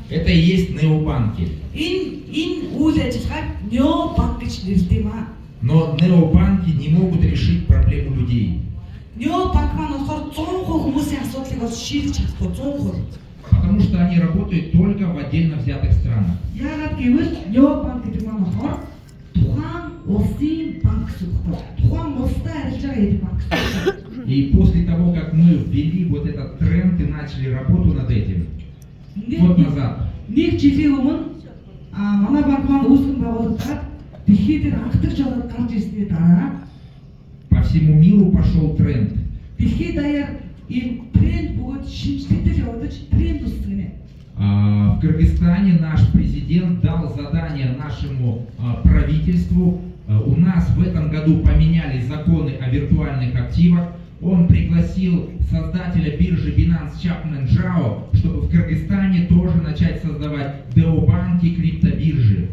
Это и есть необанки. Но необанки не могут решить проблему людей. Потому что они работают только в отдельно взятых странах. И после того, как мы ввели вот этот тренд и начали работу над этим, год назад, по всему миру пошел тренд. В Кыргызстане наш президент дал задание нашему правительству. У нас в этом году поменялись законы о виртуальных активах. Он пригласил создателя биржи Binance Chapman Zhao, чтобы в Кыргызстане тоже начать создавать необанки и криптобиржи.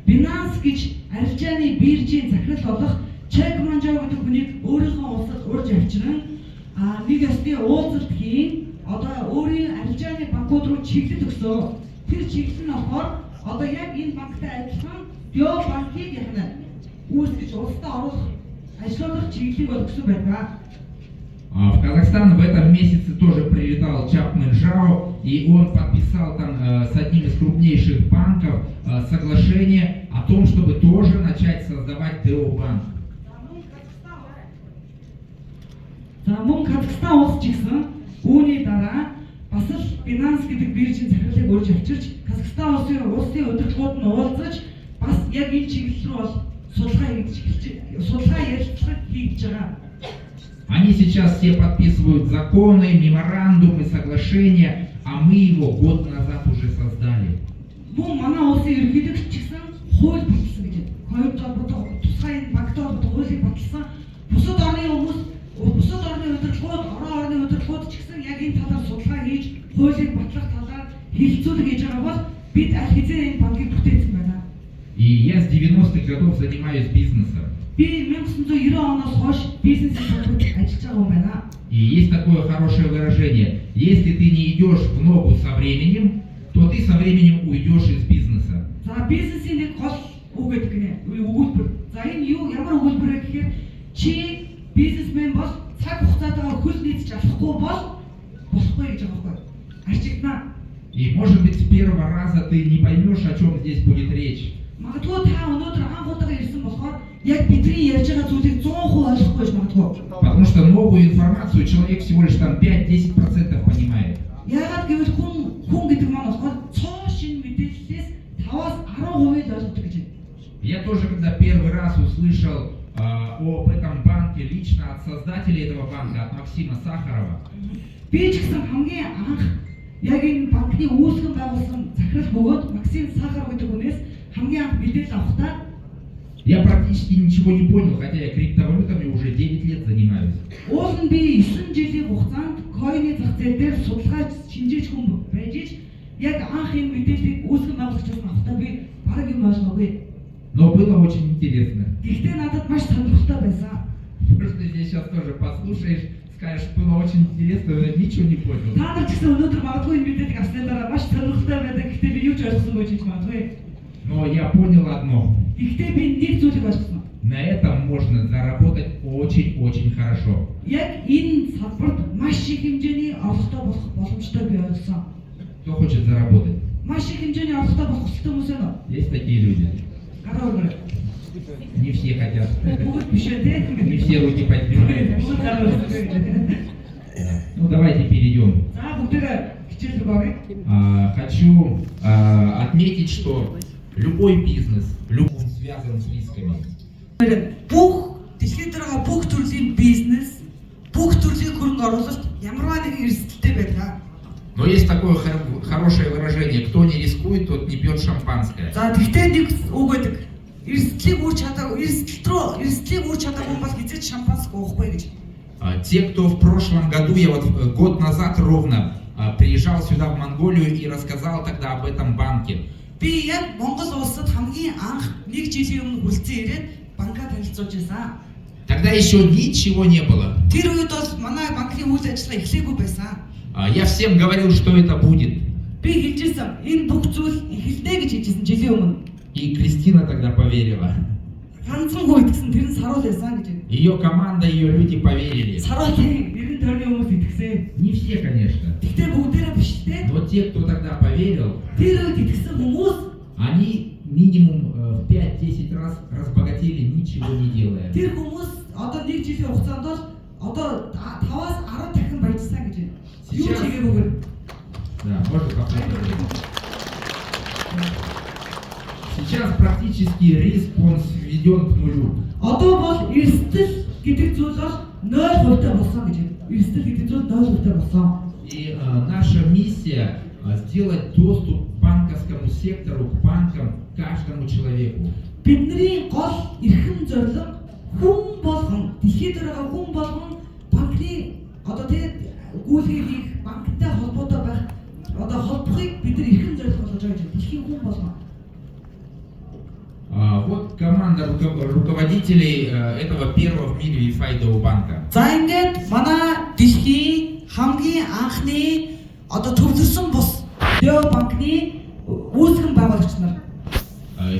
Binance гэж арилжааны биржийн захирал болох Chapman Zhao гэдэг хүнийг өөрийнхөө улсад урьж авчран нэг ёсны уулзалт хийн одоо өөрийн арилжааны банкуд руу чиглэл өгсөн. Тэр чиглэл нь болохоор одоо яг энэ банктай адилхан Bio банкыг яхна үүсгэж улсад оруулах ажлуудах чиглэлийг өгсөн байна. В Казахстан в этом месяце тоже прилетал Chapman Zhao, и он подписал там с одним из крупнейших банков соглашение о том, чтобы тоже начать создавать необанк. Мөн Казахстан улс ч гэсэн үүний дараа бас л Binance гэдэг биржийн захирлыг өөрж авчирч Казахстан улсын удирдлагууд нь уулзаж бас яг энэ чиглэл рүү бол судалгаа ярилцлага хийж байгаа. Они сейчас все подписывают законы, меморандумы, соглашения, а мы его год назад уже создали. Мөн манай улсын ерөнхийлөгч ч гэсэн хууль баталсан гэж. Хоёр жолбоо тусгай багтаа холбоотой хуулийг баталсан. Бусад орны хүмүүс, бусад орны удирдлагууд, орон удирдлагууд ч гэсэн яг энэ талаар судалгаа хийж, хуулийг батлах талаар хэлэлцүүлэг хийж байгаа бол бид аль хэзээ энэ банкыг бүтээсэн байна. И я с 90-х годов занимаюсь бизнесом. И есть такое хорошее выражение: если ты не идешь в ногу со временем, то ты со временем уйдешь из бизнеса. И может быть с первого раза ты не поймешь, о чем здесь будет речь. Потому что новую информацию человек всего лишь там 5-10% понимает. Я тоже, когда первый раз услышал об этом банке лично от создателя этого банка, от Максима Сахарова, яг энэ банкны үүсгэн байгуулсан захирал бөгөөд Максим Сахаров гэдэг хүнээс хамгийн анх мэдээлэл авахдаа я практически ничего не понял, хотя я криптовалютами уже 9 лет занимаюсь. Уул нь би 9 жилийн хугацаанд койны зах зээл дээр судалгаа шинжиж хүн байж ич яг анх энэ мэдээллийг үүсгэн байгуулагчаас авахдаа би бараг юм ойлгоогүй. Но было очень интересно. Гэхдээ надад маш сонирхолтой байсан. Просто здесь сейчас тоже послушаешь, скажешь, было очень интересно, но я ничего не понял. Но я понял одно. На этом можно заработать очень-очень хорошо. Кто хочет заработать? Есть такие люди? Не все хотят. Не все руки поднимают. Ну давайте перейдем. Хочу отметить, что любой бизнес, любой связан с рисками. Но есть такое хорошее выражение: кто не рискует, тот не пьет шампанское. Те, кто в прошлом году, я вот год назад ровно приезжал сюда в Монголию и рассказал тогда об этом банке. Би яг Монгол улсад хамгийн анх нэг жилийн өмнө хүрэлцэн ирээд банкаа танилцуулж байсан. Тогда еще ничего не было. Тэр үед бол манай банкны үйл ажиллагаа эхлээгүй байсан. Я всем говорил, что это будет. Би хэлжсэн энэ бүх зүйл эхэлнэ гэж хэлжсэн жилийн өмнө. И Кристина тогда поверила. Ганцхан хүү итгэсэн тэр нь Саруул байсан гэж. Ее команда, ее люди поверили. Саруулын нэгэн тойрны хүмүүс итгэсэн. Не все, конечно. Тэгтээ бүгдээрээ биш дээ. Но те, кто тогда поверил, Тэр үед итгэсэн хүмүүс они минимум в 5-10 раз разбогатели, ничего не делая. тэр хүмүүс одоо нэг жилийн хугацаанд бол одоо 5-аас 10 дахин баяжсан гэж. Юу ч хийгээгүй. Да, можно повторить. Сейчас практически респонс сведен к нулю. Одоо бол эрсдэл гэдэг зүйл бол 0% болсон гэж. Эрсдэл гэдэг зүйл 0% болсон. И наша миссия сделать доступ к банковскому сектору, к банкам каждому человеку. Бидний гол эрхэм зорилго хүн болгон дэлхийд байгаа хүн болгон банкны одоо тэгээд гүйлгээ хийх банктай холбоотой байх одоо холбохыг бид нар эрхэм зорилго болгож байгаа гэж дэлхийн хүн болгон. Вот команда руководителей этого первого в мире Wi-Fi банка. За ингээд манай дэлхийн хамгийн анхны одоо төвлөрсөн бус Дэо банкны үүсгэн байгуулагч нар.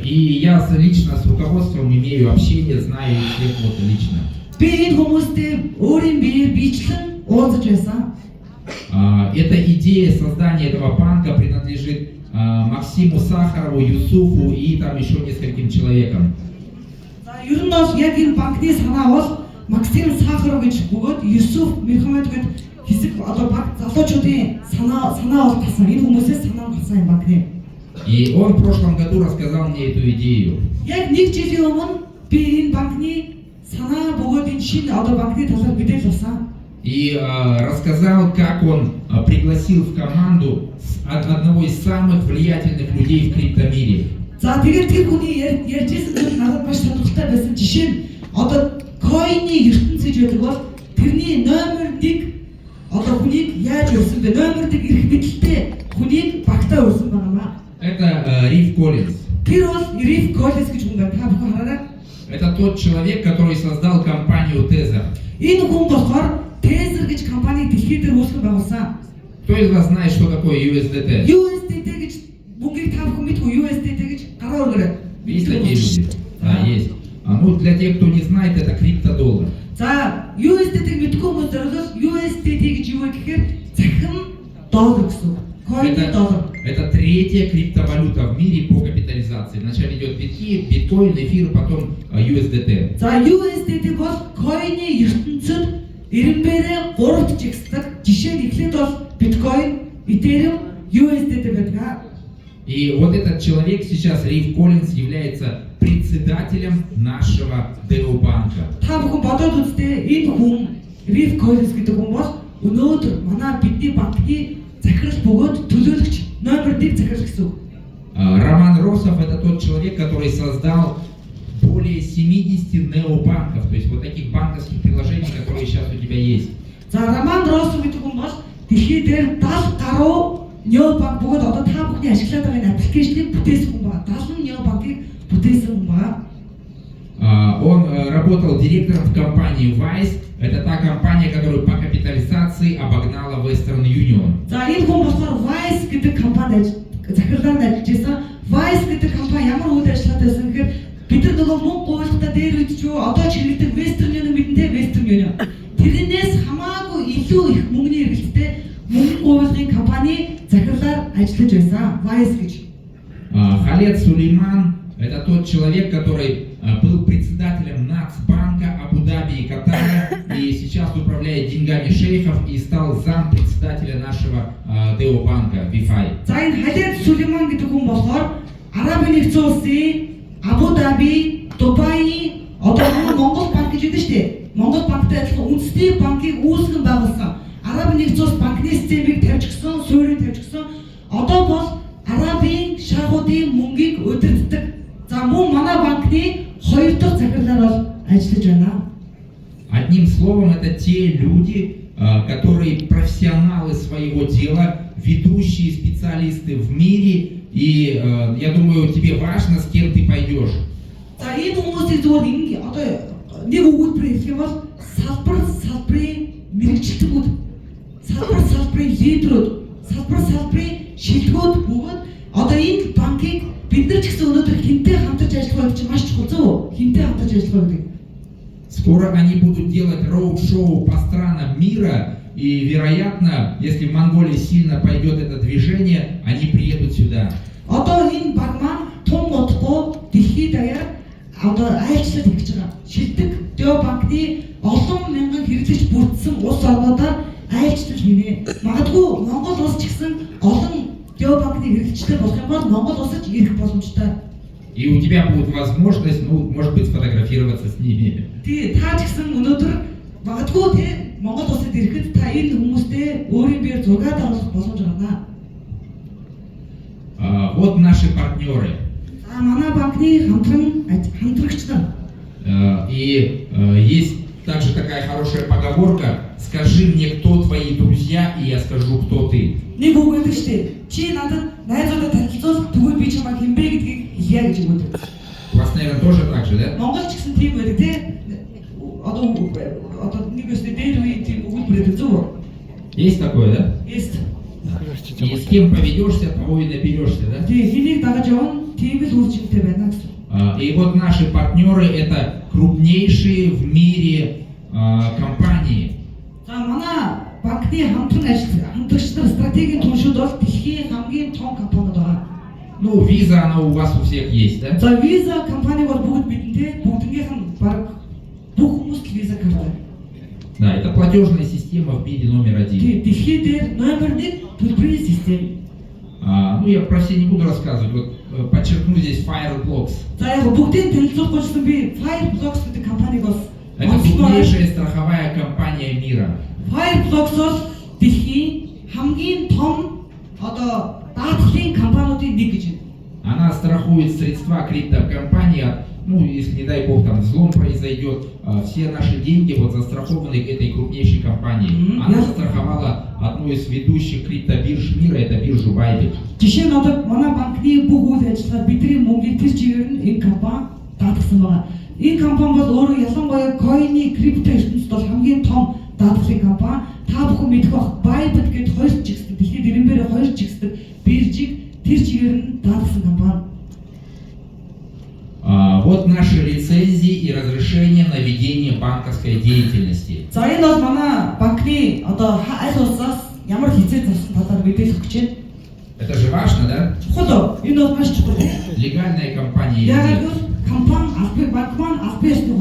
И я лично с руководством имею общение, знаю всех вот лично. Би энэ хүмүүстэй өөрийн биеэр бичлэн уулзаж байсан. Эта идея создания этого банка принадлежит Максиму Сахарову, Юсуфу и там еще нескольким человекам. За ер нь бол яг энэ банкны санаа бол Максим Сахаров гэж бөгөөд Юсуф Мухаммед гээд хэсэг одоо банк залуучуудын санаа бол гарсан. Энэ хүмүүсээс санаа гарсан энэ банкны. И он в прошлом году рассказал мне эту идею. Яг нэг жилийн өмнө би энэ банкны санаа бөгөөд энэ шинэ одоо банкны талаар мэдээлэл авсан. И рассказал, как он пригласил в команду одного из самых влиятельных людей в криптомире. За тэгээд тэр хүний ярьжсэн зүйл надад маш сонирхолтой байсан. Жишээ нь одоо койны ертөнц гэж байдаг бол тэрний номер 1 одоо хүнийг яаж өрсөн бэ? Номер 1 эрх мэдэлтэй хүнийг багтаа өрсөн байна. Это Риф Коллинз. Тэр бол Риф Коллинз гэж хүн байна. Та бүхэн хараарай. Это тот человек, который создал компанию Tether. Энэ хүн болохоор Tether гэж компани дэлхийд дээр үүсгэн байгуулсан. Кто из вас знает, что такое USDT? USDT гэж бүгд та бүхэн мэдгүй USDT гэж гараа өргөрөө. Есть такие люди? Да, есть. Ну, для тех, кто не знает, это криптодоллар. За USDT-г мэдгүй хүмүүс зориулбал USDT гэж юу вэ гэхээр захин доллар гэсэн үг. Койны доллар. Это третья криптовалюта в мире по капитализации. Вначале идет биткоин, эфир, потом USDT. За USDT бол койны ертөнцид эренбээрээ 3-т жигсдэг. Жишээ нь эхлээд бол биткоин, этериум, USDT байдаг. И вот этот человек сейчас, Риф Коллинз, является председателем нашего Дэо банка. Та бүхэн бодоод үзтээ энэ хүн Риф Коллинз гэдэг хүн бол өнөөдөр манай бидний банкны захирал бөгөөд төлөөлөгч номер 1 захирал гэсэн үг. Роман Росов — это тот человек, который создал более 70 необанков, то есть вот таких банковских приложений, которые сейчас у тебя есть. За Роман Росов гэдэг хүн бол дэлхийд дээр 70 гаруй необанк бөгөөд одоо та бүхний ашиглаад байгаа энэ аппликейшнийг бүтээсэн хүн байна. 70 необанкыг бүтээсэн хүн байна. Он работал директором в компании Vice. Это та компания, которая по капитализации обогнала Western Union. За энэ хүн болохоор Vice гэдэг компанид захирлаар ажиллаж байсан. Vice гэдэг компани ямар үйл ажиллагаатай байсан гэхээр бид нар нөгөө мөнгө гуйлахтаа дээр үед ч юу одоо ч хэрэглэдэг Western Union мэдэнтэй Western Union. Тэрнээс хамаагүй илүү их мөнгөний эргэлттэй мөнгө гуйлахын компани захирлаар ажиллаж байсан. Vice гэж. Халед Сулейман — это тот человек, который был председателем Нацбанка Абу-Даби и Катара, и сейчас управляет деньгами шейхов и стал зампредседателя нашего Дэо банка Wi-Fi. За энэ Халед Сулейман гэдэг хүн болохоор Арабын нэгдсэн улсын Абу-Даби, Дубай одоо Монгол банк гэж байдаг шүү дээ. Монгол банктай адилхан үндэсний банкыг үүсгэн байгуулсан. Арабын нэгдсэн улс банкны системийг тавьж гисэн, суурийг тавьж гисэн. Одоо бол Арабын шахуудын мөнгийг удирддаг. За мөн манай банкны 2 дахь захирлаар бол ажиллаж байна. Одним словом, это те люди, которые профессионалы своего дела, ведущие специалисты в мире. И я думаю, тебе важно, с кем ты пойдешь. За энэ хүмүүсийг зөвхөн ингэ одоо нэг өгүүлбэр хэлэх юм бол салбарын мэрэгчлэгүүд, салбарын лидерүүд, салбарын шилжгүүд бүгд одоо энэ банкыг бид нар ч гэсэн өнөөдөр хинтээ хамтарч ажиллах гэдэг чинь маш чухал зөв үү? Хинтээ хамтарч ажиллах гэдэг. Скоро они будут делать роуд-шоу по странам мира, и, вероятно, если в Монголии сильно пойдет это движение, они приедут сюда. Одоо энэ баг маань тун удахгүй дэлхийд даяар одоо айлчлал хийж байгаа. Шилдэг Дэо банкны олон мянган хэрэглэгч бүрдсэн улс орнуудаар айлчлал хийнэ. Магадгүй Монгол улс ч гэсэн олон Дэо банкны хэрэглэгчтэй болох юм бол Монгол улсад ирэх боломжтой. И у тебя будет возможность, ну, может быть, сфотографироваться с ними. Тий, та ч гэсэн өнөөдөр магадгүй тий Монгол улсад ирэхэд та энэ хүмүүстэй өөрийн биеэр зураг авах боломж гарна. Вот наши партнеры. За манай банкны хамтрагч нар. И есть также такая хорошая поговорка: скажи мне, кто твои друзья, и я скажу, кто ты. Нэг үг гэдэг шүү дээ. Чи надад найзуудаа танилцуул, тэгвэл би чамайг хинбэ гэдгийг хэлье гэж өгдөг. У вас, наверное, тоже так же, да? Монгол ч гэсэн тийм байдаг тий. Одоо нэг өстэй дээр үе тийм өгүүлбэр байдаг зөв үү? Есть такое, да? Есть. И с кем поведешься, того и наберешься, да? Тий, хэнийг дагаж явна, тийм л үр жимтэй байна гэсэн. И вот наши партнеры — это крупнейшие в мире компании. За манай банкны хамтрагч нар стратегийн түншүүд бол дэлхийн хамгийн том компаниуд байгаа. Ну, виза, она у вас у всех есть, да? За виза компани бол бүгд бидэндээ бүгднийх нь баг бүх хүмүүст виза карта. Да, это платежная система в мире номер один. Тий, дэлхий дээр номер 1 төлбөрийн систем. Ну, я про все не буду рассказывать. Вот подчеркну здесь Fireblocks. За яг бүгдийг танилцуулахгүйсэн би Fireblocks гэдэг компаниг бас Это крупнейшая страховая компания мира. Fireblocks бол дэлхийн хамгийн том одоо даатгалын компаниудын нэг гэж байна. Она страхует средства криптокомпаний от, ну, если не дай бог там взлом произойдет, все наши деньги вот застрахованы к этой крупнейшей компании. Она застраховала одну из ведущих криптобирж мира, это биржу Bybit. Жишээ нь одоо манай банкны бүх үйл ажиллагаа бидний мөнгөний тэр чигээр нь энэ компани даатгсан байгаа. Энэ компани бол өөрөө ялангуяа койны крипто ертөнцид бол хамгийн том даатгалын компани. Та бүхэн мэдэх бах Bybit гэдэг хоёр чигсдэг дэлхийд ирэмбэрээ хоёр чигсдэг биржийг тэр чигээр нь даатгсан компани. Вот наши лицензии и разрешения на ведение банковской деятельности. За энэ бол манай банкны одоо аль улсаас ямар лиценз авсан талаар мэдээлэл өгч байна. Это же важно, да? Чухал. Энэ бол маш чухал. Легальная компания. Яг л компани албан банк маань албан ёсны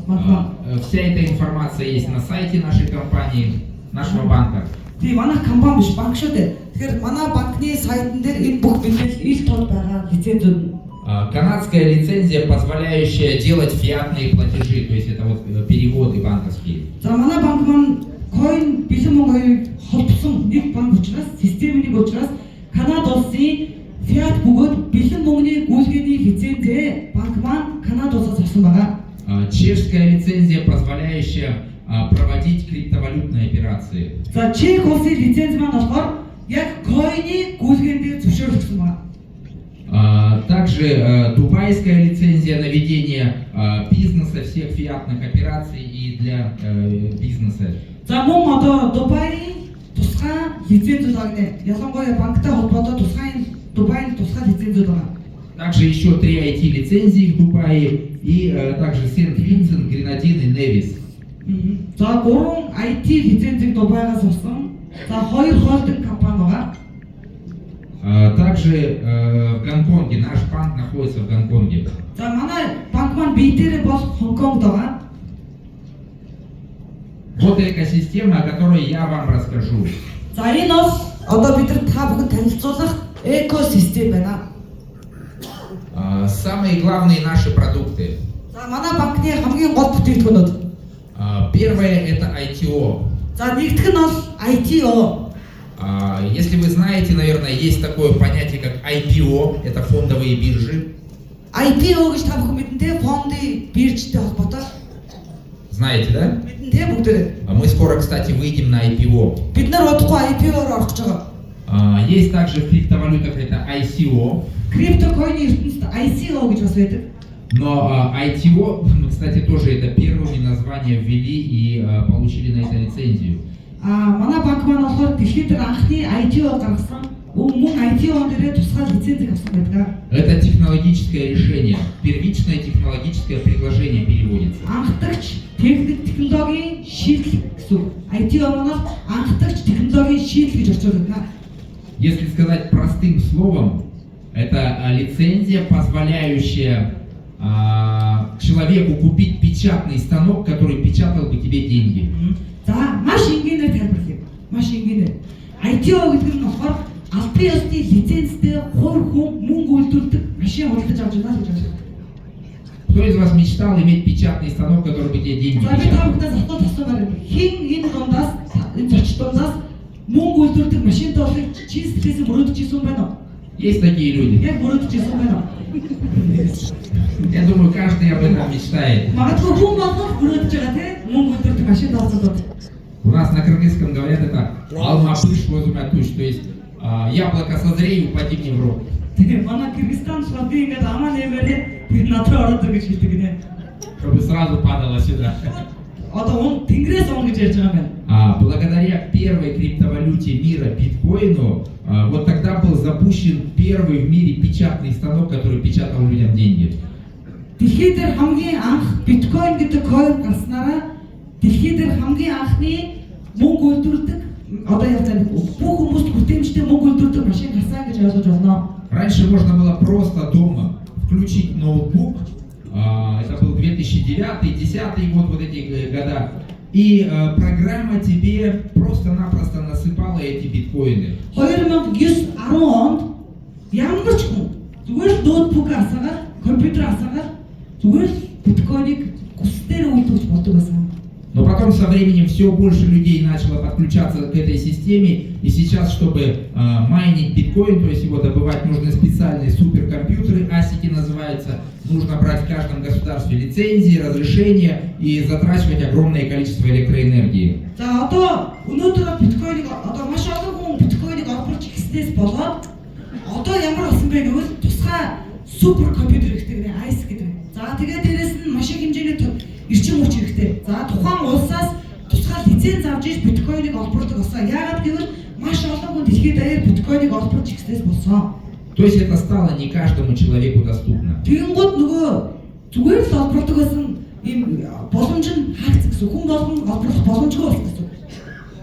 багтаа. Вся эта информация есть на сайте нашей компании, нашего банка. Тий, манай компани биш банк шүү дээ. Тэгэхээр манай банкны сайтн дээр энэ бүх мэдээлэл ил тод байгаа лицензүүд. Канадская лицензия, позволяющая делать фиатные платежи, то есть это вот переводы банковские. За манай банк маань coin бэлэн мөнгөийг холбосон нэг банк учраас, системийн нэг учраас Канада улсын фиат бөгөөд бэлэн мөнгөний гүйлгээний лицензээ банк маань Канада улсаас авсан байгаа. Чешская лицензия, позволяющая проводить криптовалютные операции. За Чех улсын лиценз маань болохоор яг coin-ы гүйлгээнд дээр зөвшөөрлөгдсөн байна. Также дубайская лицензия на ведение бизнеса, всех фиатных операций и для бизнеса. За мөн одоо Дубайын тусгай лицензүүд байна. Ялангуяа банктай холбоотой Дубайын тусгай лицензүүд байна. Также еще 3 IT-лицензии в Дубае и также Сент-Винсент, Гренадин и Невис. За 3 IT лицензийг Дубайгаас авсан. За 2 холдинг компани байгаа. Также в Гонконге, наш банк находится в Гонконге. За манай банк маань бие дээрээ бол Хонконгд байгаа. Вот экосистема, о которой я вам расскажу. За энэ бол одоо бид нар та бүхэн танилцуулах экосистем байна. Самые главные наши продукты. За манай банкны хамгийн гол бүтээгдэхүүнүүд. Первое — это ITO. За нэгдүгээр нь бол ITO. Если вы знаете, наверное, есть такое понятие, как IPO, это фондовые биржи. IPO гэж та бүхэн мэднэ те, фондын биржтэй холбоотой. Знаете, да? Мэдэн тэ бүгдээ. Мы скоро, кстати, выйдем на IPO. Бид нар удахгүй IPO-оор орох гэж байгаа. Есть также в криптовалютах это ICO, Криптокойны ертөнцид ICO гэж бас байдаг. но ITO, мы, кстати, тоже это первыми названия ввели и получили на это лицензию. Манай банк маань болохоор дэлхийд анхны IPO гаргасан. Мөн IPO дээрээ тусгай лицензийг авсан байдаг. Это технологическое решение, первичное технологическое предложение переводится. Анхдагч технологийн шийдэл гэсэн. IPO маань анхдагч технологийн шийдэл гэж орчуулдаг байна. Если сказать простым словом, это лицензия, позволяющая человеку купить печатный станок, который печатал бы тебе деньги. За маш энгийнээр тайлбарлая. Маш энгийнээр. IPO гэдэг нь болохоор албан ёсны лицензтэй хувь хүн мөнгө үйлдвэрлэдэг машин худалдаж авч байна гэж байна. Кто из вас мечтал иметь печатный станок, который бы тебе деньги За би печатал? тавхтаас асуулт асуумаар байна. Хин энэ дундаас энэ зочдоос мөнгө үйлдвэрлэдэг машинтай болохыг чи сэтгэлээс мөрөөдөж ирсэн юм байна уу? Есть такие люди. Яг мөрөөдөж ирсэн юм байна уу? Я думаю, каждый об этом мечтает. Магадгүй хүн болгох мөрөөдөж байгаа тийм мөнгө үйлдвэрлэдэг машин олцоод. У нас на кыргызском говорят это алмапыш возумятуш, то есть яблоко созрей, упади мне в рот. Тэгээ манай Кыргызстан шууд би ингээд амаа нэмээрээ би надад ороод гэж хэлдэг гинэ. Чтобы сразу падало сюда. Одоо тэнгэрээс он гэж ярьж байгаа юм байна. Благодаря первой криптовалюте мира биткоину, вот тогда был запущен первый в мире печатный станок, который печатал людям деньги. Дэлхийд дээр хамгийн анх биткойн гэдэг койн гарснараа дэлхийд дээр хамгийн анхны мөнгө үйлдвэрлэдэг одоо яаж вэ? Бүх хүмүүст хүртээмжтэй мөнгө үйлдвэрлэдэг машин гарсан гэж ойлгож байна. Раньше можно было просто дома включить ноутбук, это был 2009-2010 год, вот эти года, и программа тебе просто-напросто насыпала эти биткоины. 2009-10 онд ямар ч хүн зүгээр ноутбук асаагаад, компьютер асаагаад зүгээр биткойныг хүсдээр үйлдвэрлэж болдог байсан. Но потом со временем все больше людей начало подключаться к этой системе, и сейчас, чтобы майнить биткоин, то есть его добывать, нужны специальные суперкомпьютеры, асики называются, нужно брать в каждом государстве лицензии, разрешения и затрачивать огромное количество электроэнергии. За одоо өнөөдөр биткойныг одоо маш олон хүн биткойныг олборч ихснээс болоод одоо ямар болсон бэ гэвэл тусгай суперкомпьютер хэрэгтэй гэнэ ASIC гэдэг. За тэгээд дээрэс нь маш их хэмжээний эрчим хүч хэрэгтэй. За тухайн улсаас тусгай лиценз авч иж биткойныг олбордог болсон. Яагаад гэвэл маш олон хүн дэлхийд даяар биткойныг олборч ихснээс болсон. То есть это стало не каждому человеку доступно. Тэгэнгүүт нөгөө зүгээр л олбордог байсан ийм боломж нь хаагдсан гэсэн. Хүн болгон олборлох боломжгүй болсон гэсэн.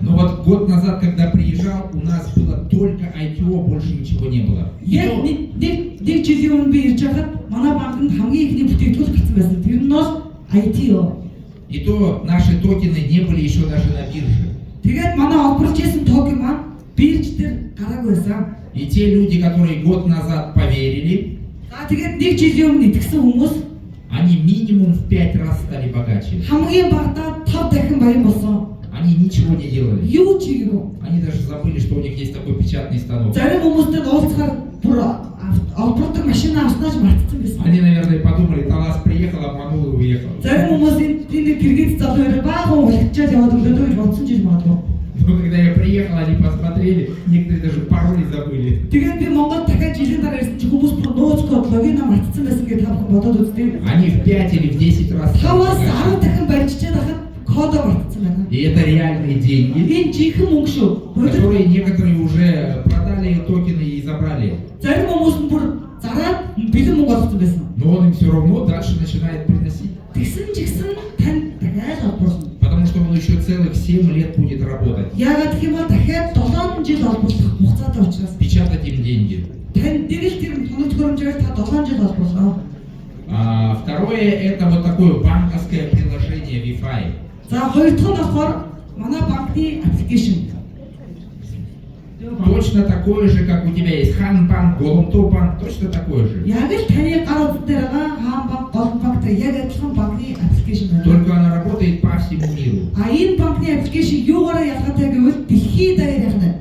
Но вот год назад, когда приезжал, у нас было только IPO, больше ничего не было. Яг нэг жилийн өмнө би ирж байхад манай банкнд хамгийн ихний бүтээгдэхүүн гарсан байсан. Тэр нь бол IPO. И то наши токены не были еще даже на бирже. Тэгээд манай олборлж исэн токен маань бирж дээр гараагүй байсан. И те люди, которые год назад поверили, За тэгээд нэг жилийн өмнө итгэсэн хүмүүс они минимум в 5 раз стали богаче. хамгийн багадаа 5 дахин баян болсон. Они ничего не делали. Юу ч хийгээгүй. Они даже забыли, что у них есть такой печатный станок. Зарим хүмүүстэй уулзахаар бүр олбордог машин авснаж мартсан байсан. Они, наверное, подумали, Талас приехал, обманул и уехал. Зарим хүмүүс энэ Киргиз залуугаар баахан улгачаад яваад өглөөдөө гэж бодсон ч юм магадгүй. Но когда я приехал, они посмотрели, некоторые даже пароли забыли. Тэгээд би Монгол дахиад жилийн дараа ирсэн чи хүмүүс бүр нууц код логин мартсан байсан гэж та бүхэн бодоод үзтээ. Они в 5 или в 10 раз стали 5-аас богаче. 10 дахин барьчаад хахад кодоо мартсан байна. И это реальные деньги, Энэ жинхэнэ мөнгө шүү. которые некоторые уже продали токены и забрали. Зарим хүмүүс нь бүр зараад бэлэн мөнгө олгосон байсан. Но он им все равно дальше начинает приносить. Тэгсэн ч гэсэн тань дахиад олборсон. Потому что он еще целых 7 лет будет работать. Яагаад гэх юм бол дахиад 7 жил олборлох хугацаатай учраас Печатать им деньги. тань дэрэл тэр тоног төхөөрөмжөөр та 7 жил олборлоо. Второе, это вот такое банковское приложение Wi-Fi. За хоёр дахь нь болохоор манай банкны аппликейшн. Точно такое же, как у тебя есть Ханбанк, Голомтобанк, точно такое же. Яг л таны гар утас дээр байгаа хаан банк, гол банктай яг адилхан банкны аппликейшн байна. Только она работает по всему миру. Энэ банкны аппликейшн юугаараа ялгаатай гэвэл дэлхийд даяар яхна.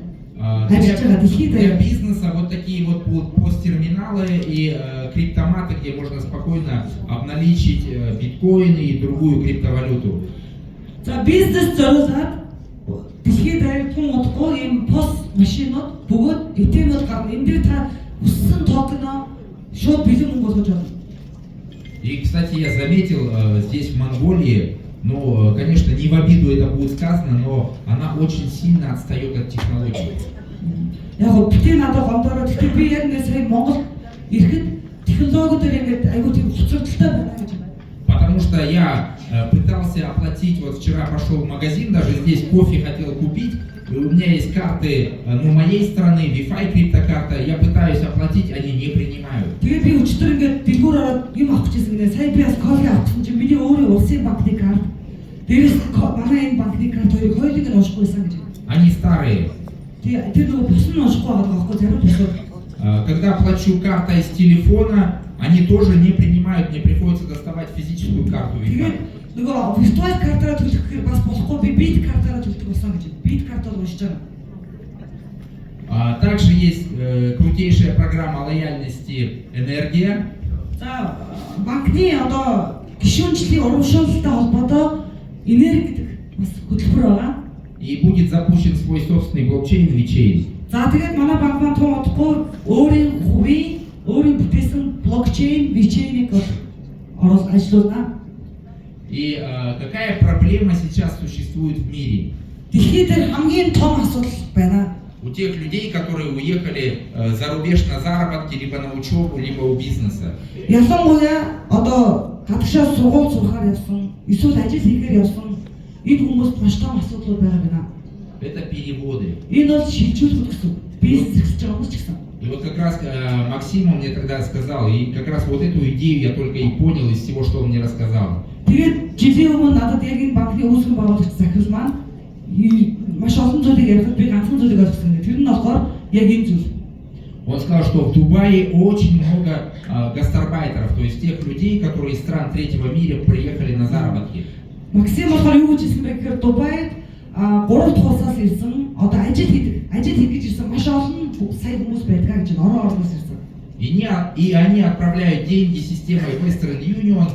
Для бизнеса вот такие вот будут посттерминалы и криптоматы, где можно спокойно обналичить биткоины и другую криптовалюту. За бизнес зориулаад дэлхийд аягтун удахгүй ийм пос машинууд бөгөөд ATM-ууд гарна. Энд дээр та хүссэн токено шууд бэлэн мөнгө болгож болно. И, кстати, я заметил здесь в Монголии, ну, конечно, не в обиду это будет сказано, но она очень сильно отстает от технологий. Яг гоо битээ надад гомдороо гэхдээ би яг нэг сая Монгол ирэхэд технологиудаар ингээд айгуу тийм хоцрогдолтой байна гэж. Потому что я пытался оплатить, вот вчера пошел в магазин, даже здесь кофе хотел купить, и у меня есть карты, ну, моей страны, Wi-Fi криптокарта, я пытаюсь оплатить, они не принимают. Тэгээ би өчтөр ингээд дэлгүүр ороод юм авах гэсэн гинэ. Сая би бас кофе авчихсан чинь миний өөрөө улсын банкны карт. Дээрээс манай энэ банкны карт хоёрыг нь уушгүйсэн гэж. Они старые. Тэгээ тэр нөгөө бус нь уушгүй байгаа байхгүй зарим бусууд. Когда плачу картой с телефона, они тоже не принимают, мне приходится доставать физическую карту Тэгээ Wi-Fi. нөгөө виртуал картаараа төлөх гэхээр бас болохгүй би бит картаараа төлдөг болсон гэж. Бит картаар уншиж байгаа. Также есть крутейшая программа лояльности «Энергия». За банкны одоо гишүүнчлийн урамшуулалттай холбоотой энерги гэдэг бас хөтөлбөр байгаа. И будет запущен свой собственный блокчейн VeChain. За тэгээд манай банк маань тун удахгүй өөрийн хувийн өөрийн бүтээсэн блокчейн VeChain-ыг ажлуулна. И какая проблема сейчас существует в мире? Дэлхийд хамгийн том асуудал байна. У тех людей, которые уехали за рубеж на заработки, либо на учебу, либо у бизнеса. Ялангуяа одоо гадагшаа сургууль сурахаар явсан, эсвэл ажил хийхээр явсан энэ хүмүүст маш том асуудал байна. Это переводы. Энэ бол шилжүүлэх гэсэн. Бизнес хийж байгаа хүмүүс ч гэсэн. И вот как раз Максим он мне тогда сказал, и как раз вот эту идею я только и понял из всего, что он мне рассказал. Тэгээд жилийн өмнө надад яг энэ банкны үүсгэн байгуулагч захирал маань маш олон зүйлийг ярьдаг би ганцхан зүйлийг ойлгосон. Тэр нь болохоор яг энэ зүйл. Он сказал, что в Дубае очень много гастарбайтеров, то есть тех людей, которые из стран третьего мира приехали на заработки. Максим болохоор юу гэж хэлсэн бэ гэхээр Дубайд 3 дахь улсаас ирсэн одоо ажил хийх гэж ирсэн маш олон сая хүмүүс байдаг гэж орноос ирсэн. И они отправляют деньги системой Western Union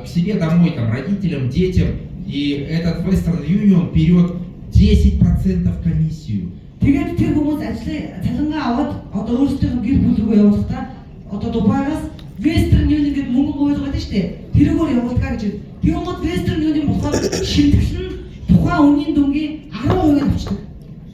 к себе домой, там, родителям, детям. И этот Western Union берет 10% комиссию. Тэгээд тэр хүмүүс ажлыг цалингаа аваад одоо өөрсдөө гэр бүл рүү явуулахдаа одоо Дубайгаас Western Union гэдэг мөнгө гуйдаг байдаг шүү дээ. Тэрүүгээр явуулдаг гэж. Тэгмээд Western Union болохоор шимтгэл нь тухайн үнийн дүнгийн 10% авчдаг.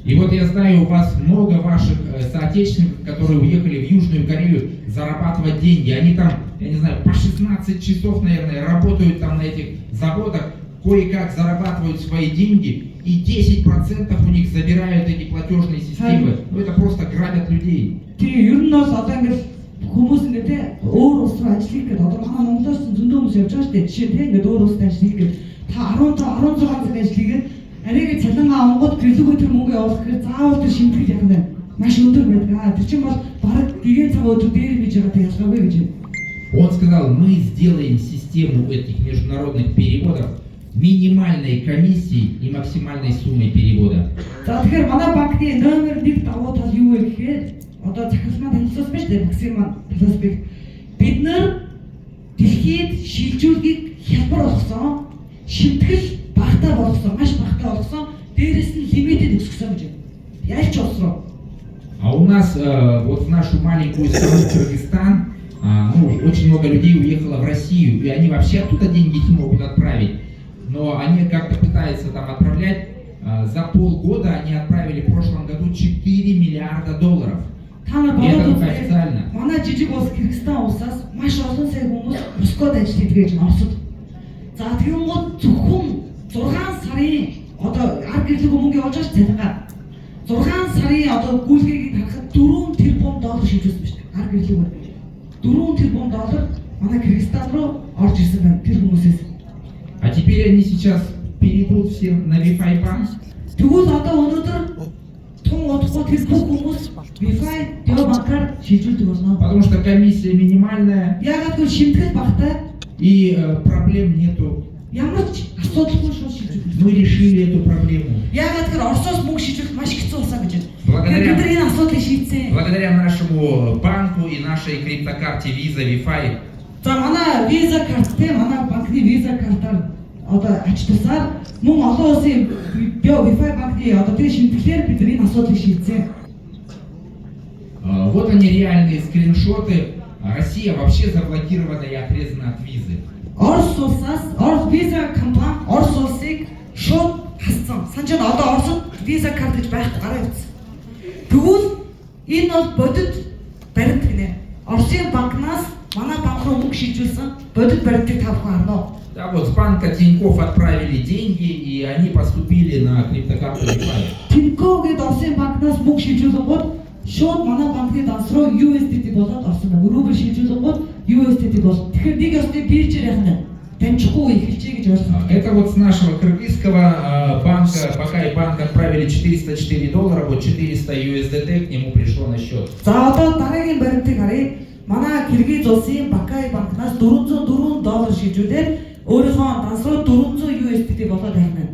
И вот я знаю, у вас много ваших соотечественников, которые уехали в Южную Корею зарабатывать деньги. Они там, я не знаю, по 16 часов, наверное, работают там на этих заводах, кое-как зарабатывают свои деньги, и 10% у них забирают эти платежные системы. Ну это просто грабят людей. Тэгээ ер нь бол одоо ингээд хүмүүс ингээд те өөр улс руу ажил хийх гэдэг одоо манай Монголоос зөндөө хүмүүс явж байгаа шүү дээ. Жишээ нь те ингээд өөр улсад ажил хийх гэдэг. Та 15 16 цаг ажил хийгээд арайг цалингаа авангууд гэрлүүгөө тэр мөнгө явуулах гэхээр заавал тэр шимтгэл яах вэ? Маш өндөр байдаг. Тэр чинь бол бараг дэгийн цаг өдөр дээр бийж байгаатай ялгаагүй гэж. Он сказал, мы сделаем систему этих международных переводов минимальной комиссией и максимальной суммой перевода. За тэгэхээр манай банкны номер 1 давуу тал юу вэ гэхээр одоо захирал маань танилцуулсан байна шүү дээ. Максим маань талаас бид нар дэлхийд шилжүүлгийг хялбар болгосон, шимтгэл багтаа болгосон, маш багтаа болгосон, дээрээс нь лимитэд өсгсөн гэж. Ялч олсроо. А у нас вот в нашу маленькую страну Кыргызстан, ну, очень много людей уехало в Россию, и они вообще оттуда деньги не могут отправить. Но они как-то пытаются там отправлять. За полгода они отправили в прошлом году 4 миллиарда долларов. И это только официально. Манай жижиг улс Кыргызстан улсаас маш олон сая хүмүүс Москвад ажил хийдэг гэж Оросд. За тэгвэл зөвхөн 6 сарын одоо ар гэрлүүгөө мөнгө явуулж байгаа цалингаа 6 сарын одоо гүйлгээгийг харахад 4 тэрбум доллар шилжүүлсэн байна шүү дээ. Ар гэрлүүгөө 4 тэрбум доллар манай Кыргызстан руу орж ирсэн байна тэр хүмүүсээс. А теперь они сейчас перейдут все на Wi-Fi банк. Тэгвэл одоо өнөөдөр тун удахгүй тэр бүх хүмүүс Wi-Fi банкар шилжүүлдэг болно. Потому что комиссия минимальная. Яагаад гэвэл шимтгэл багтаа И проблем нету. ямар ч асуудалгүй шууд шилжүүлдэг. Мы решили эту проблему. Яагаад гэвэл Оросоос мөнгө шилжүүлэх маш хэцүү болсон гэж. Благодаря- Бид энэ асуудлыг шийдсэн. Благодаря нашему банку и нашей криптокарте Visa Wi-Fi За манай Visa карт те манай банкны Visa картаар одоо ач тусаар мөн олон улсын Wi-Fi банкны одоо тэр шимтгэлээр бид энэ асуудлыг шийдсэн. Вот они реальные скриншоты. Россия вообще заблокирована и отрезана от визы. Орос улсаас Орос виза компани Орос улсыг шууд хассан. Санаж байна одоо Оросд виза карт гэж байхгүй гараа явуулсан. Тэгвэл энэ бол бодит баримт гинэ. Оросын банкнаас манай банк руу мөнгө шилжүүлсэн бодит баримтыг та бүхэн харна уу? Да, вот с банка Тинькофф отправили деньги, и они поступили на криптокарту Wi-Fi. Тинькофф гээд Оросын банкнаас мөнгө шилжүүлсэн гол шууд манай банкны данс руу USDT болоод орсон байна. Рубль шилжүүлсэн гол USDT бол. Тэгэхээр нэг ёсны биржээр яхана дамжихгүй эхэлжээ гэж ойлгох. Это вот с нашего кыргызского банка, пока и банк отправили $404, вот 400 USDT к нему пришло на счет. За одоо дараагийн баримтыг харъя. Манай Киргиз улсын Бакай банкнаас $404 шилжүүлээд өөрийнхөө данс руу 400 USDT болоод байна.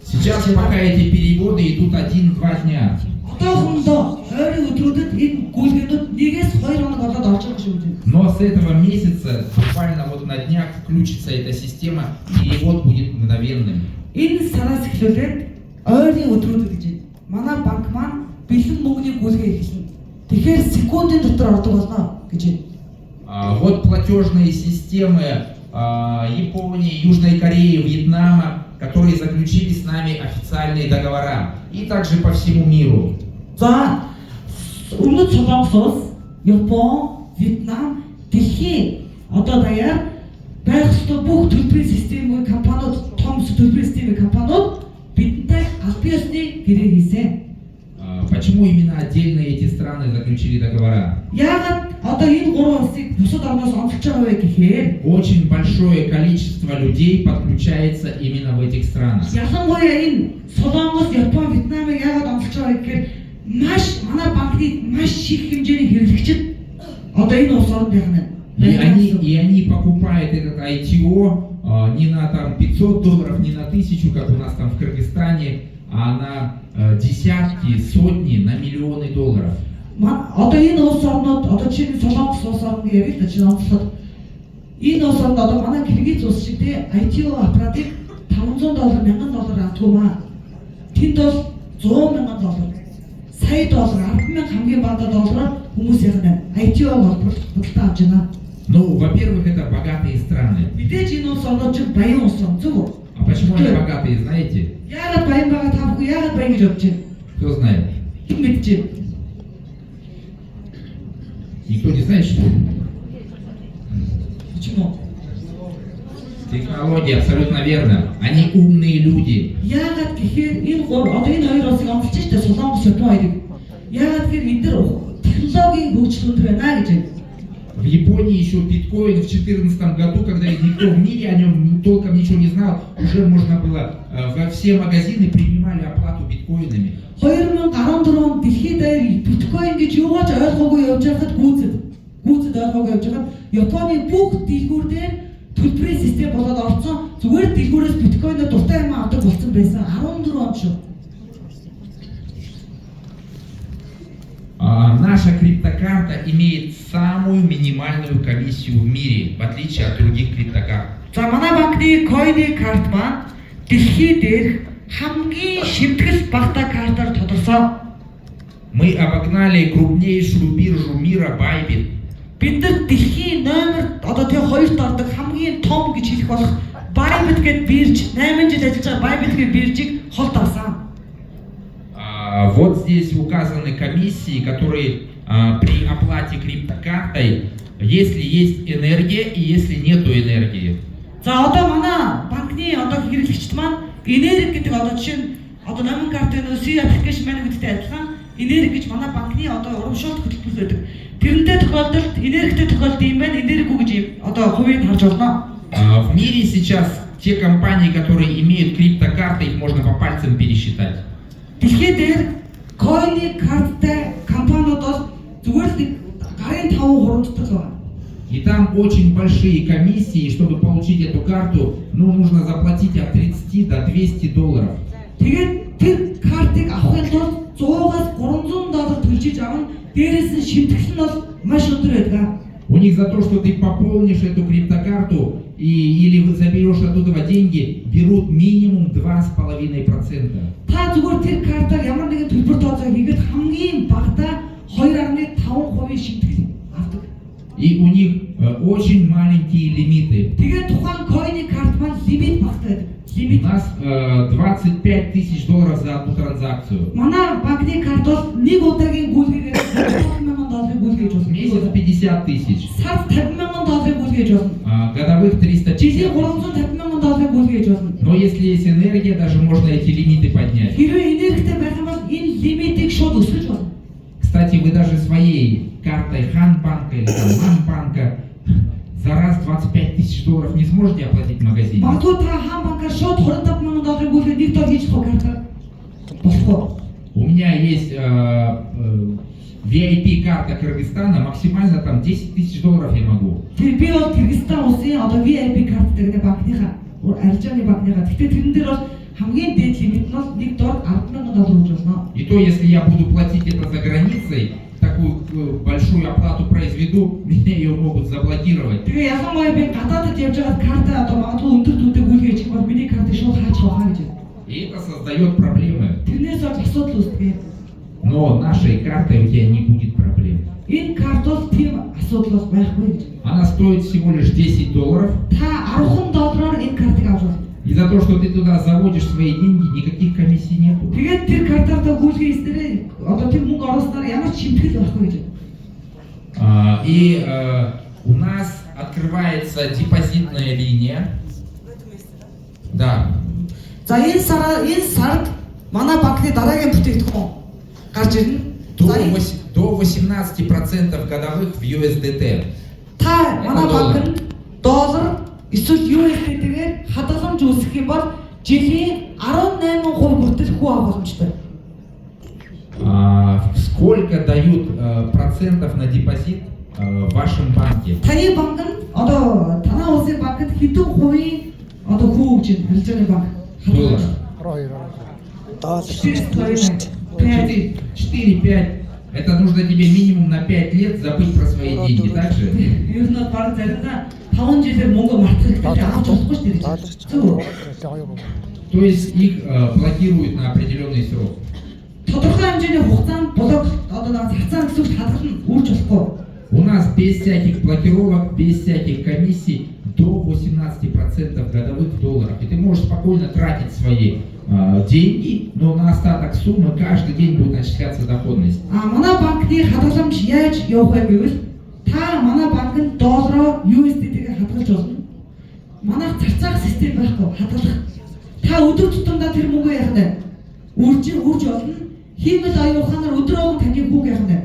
Сейчас пока эти переводы идут 1-2 дня. Одоохондоо 20 өдрүүдэд энэ гүйлгээнүүд 1-2 хоног болоод орж байгаа шүү дээ. Но с этого месяца, буквально вот на днях, включится эта система, перевод будет мгновенным. Энэ сараас эхлүүлээд ойрын өдрүүдэд гэж байна. Манай банк маань бэлэн мөнгөний гүйлгээ эхэлнэ. Тэгэхээр секундын дотор ордог болно гэж байна. Вот платежные системы Японии, Южной Кореи, Вьетнама, которые заключили с нами официальные договора, и также по всему миру. За өмнөд Солонгос улс, Япон, Вьетнам, дэлхийн одоо даяар байх ёстой бүх төлбөрийн системийн компаниуд, том төлбөрийн системийн компаниуд бидэнтэй албан ёсны гэрээ хийсэн. Почему именно отдельно эти страны заключили договора? Яагаад одоо энэ гурван улсыг бусад орноос онцолж байгаа вэ гэхээр Очень большое количество людей подключается именно в этих странах. ялангуяа энэ Солонгос, Япон, Вьетнамыг яагаад онцолж байгаа гэхээр маш манай банкны маш их хэмжээний хэрэглэгчид одоо энэ улс оронд байна. И они покупают этот ITO не на там $500, не на 1000, как у нас там в Кыргызстане, а на десятки, сотни, на миллионы долларов. Одоо энэ улс орнууд одоо чинь Солонгос улс орны ярил л чинь онцлоод энэ улс орнд одоо манай Киргиз улс шиг те ITO аппаратыг $500, $1000 авдгуумаа. Тэнд бол $100,000, сая доллар, 10,000 хамгийн бага доллараар хүмүүс яхана ITO бодлоо авч байна. Ну, во-первых, это богатые страны. Мэдээж энэ улс орнууд чинь баян улс орн зүг үү? А почему они богатые, знаете? Яагаад баян байгаа та бүхэн яагаад баян гэж бодож байна? Кто знает? Хэн мэдэж байна? Никто не знает, что ли? Почему? Технологии, абсолютно верно. Они умные люди. Яагаад гэхээр энэ одоо энэ хоёр улсыг онцолж штэ Солонгос, Япон хоёрыг. Яагаад гэхээр энд дэр технологийн хөгжил өндөр байна гэж байна. В Японии еще биткоин в 2014 году, когда никто в мире о нем толком ничего не знал, уже можно было во все магазины принимали оплату биткоинами. 2014 онд дэлхийд даяар биткойн гэж юугаач ойлгоогүй явж байхад гүйцэд ойлгоогүй явж байхад Японы бүх дэлгүүр дээр төлбөрийн систем болоод орсон. Зүгээр дэлгүүрээс биткойноо дуртай юм авдаг болсон байсан 14 онд шүү. Наша криптокарта имеет самую минимальную комиссию в мире, в отличие от других криптокарт. За манай банкны койны карт маань дэлхийд дээрх хамгийн шимтгэл багтаа картаар тодорсон. Мы обогнали крупнейшую биржу мира Bybit. Бид нар дэлхийн номер одоо тэг хоёрт ордог хамгийн том гэж хэлэх болох Bybit гэдэг бирж 8 жил ажиллаж байгаа Bybit гэдэг биржийг холд авсан. Вот здесь указаны комиссии, которые при оплате криптокартой, если есть энергия и если нету энергии. За одоо манай банкны одоо хэрэглэгчд маань энерги гэдэг одоо жишээ нь одоо номер картын C application маань гэдэгтэй адилхан энерги гэж манай банкны одоо урамшуулт хөтөлбөр байдаг. Тэрнтэй тохиолдолд энергитэй тохиолдол юм байна, энерги гэж одоо хувийг харж болно. В мире сейчас те компании, которые имеют криптокарты, их можно по пальцам пересчитать. Дэлхийд дээр койны карттай компаниуд бол зүгээр л гарын 5 хурамддаг байна. И там очень большие комиссии, чтобы получить эту карту, ну, нужно заплатить от 30 до $200. Тэгээд тэр картыг авахын тулд $100-аас $300 төлж авна. Дээрээс нь шимтгэл нь бол маш өндөр байдаг. У них за то, что ты пополнишь эту криптокарту или заберешь оттуда деньги, берут минимум 2,5%. Та зүгээр тэр картаар ямар нэгэн төлбөр тооцоо хийгээд хамгийн багадаа 2.5% шимтгэл авдаг. И у них очень маленькие лимиты. Тэгээд тухайн койны карт маань лимит багтаад. У Лимит. нас $25 тысяч за одну транзакцию. Манай банкны карт бол нэг удаагийн гүйлгээгээр $100,000 гүйлгээж В месяц болно. 50 тысяч. Сард $50,000 гүйлгээж болно. Годовых 300 Жилийн тысяч. $350,000 гүйлгээж болно. Но если есть энергия, даже можно эти лимиты поднять. Хэрвээ энергитэй байх юм бол энэ лимитийг шууд өсгөж болно. Кстати, вы даже своей картой Ханбанка или там Манбанка за раз $25 тысяч не сможете оплатить в магазине. Магадгүй та хаан банкаар шууд $25,000 гүйлгээд нэг дор хийж болох картаар болохгүй. У меня есть VIP карта Кыргызстана, максимально там $10 тысяч я могу. Тэр би бол Кыргызстан улсын одоо VIP карттай гэдэг банкныхаа арилжааны банкныхаа. Гэхдээ тэрэн дээр бол хамгийн дээд лимит нь бол нэг дор $10,000 гэж болно. И то, если я буду платить это за границей, такую большую оплату произведу, меня ее могут заблокировать. Тэгээ ялангуяа би гадаадд явж байгаа карта одоо магадгүй өндөр дүүтэй гүйлгээж хийх бол миний картыг шууд хааж авах гэж байна. И это создает проблемы. Тэрнээс болж асуудал үүсдэг. Но нашей картой у тебя не будет проблем. Энэ карт бол тийм асуудал бас байхгүй гэж. Она стоит всего лишь $10. Та $10 энэ картыг авч болно. И за то, что ты туда заводишь свои деньги, никаких комиссий нету. Тэгээд тэр картаар та гүйлгээ хийснээр одоо тэр мөнгө оруулснаар ямар ч шимтгэл байхгүй гэж. И у нас открывается депозитная линия. Да. За энэ сард манай банкны дараагийн бүтээгдэхүүн гарч ирнэ. За До 18% годовых в USDT. та манай банкнд доллар эсвэл USD-гээр хадгаламж үүсгэх юм бол жилийн 18% хүртэл хүү авах боломжтой. Сколько дают процентов на депозит в вашем банке? Таны банк нь одоо танай улсын банкнд хэдэн хувийн одоо хүү өгч байна? Арилжааны банк. Доллар. 4-5. Это нужно тебе минимум на 5 лет забыть про свои деньги, так же? Ер нь баг заримдаа 5 жилээр мөнгө мартах гэж авч болохгүй шүү дээ. Зөв. То есть их блокируют на определенный срок. Тодорхой хэмжээний хугацаанд блок одоо цацаан гэсэн хадгална үрж болохгүй. У нас без всяких блокировок, без всяких комиссий до 18% годовых в долларах. И ты можешь спокойно тратить свои деньги, но на остаток суммы каждый день будет начисляться доходность. Манай банкны хадгаламж яаж явах вэ гэвэл та манай банкнд доллароо USD-гээр хадгалж болно. Манайх цацаах систем байхгүй хадгалах. Та өдөр тутамдаа тэр мөнгөө яах вэ? Үрж болно. Хиймэл аюул ухаанаар өдөр болгон таны хүүг яах вэ?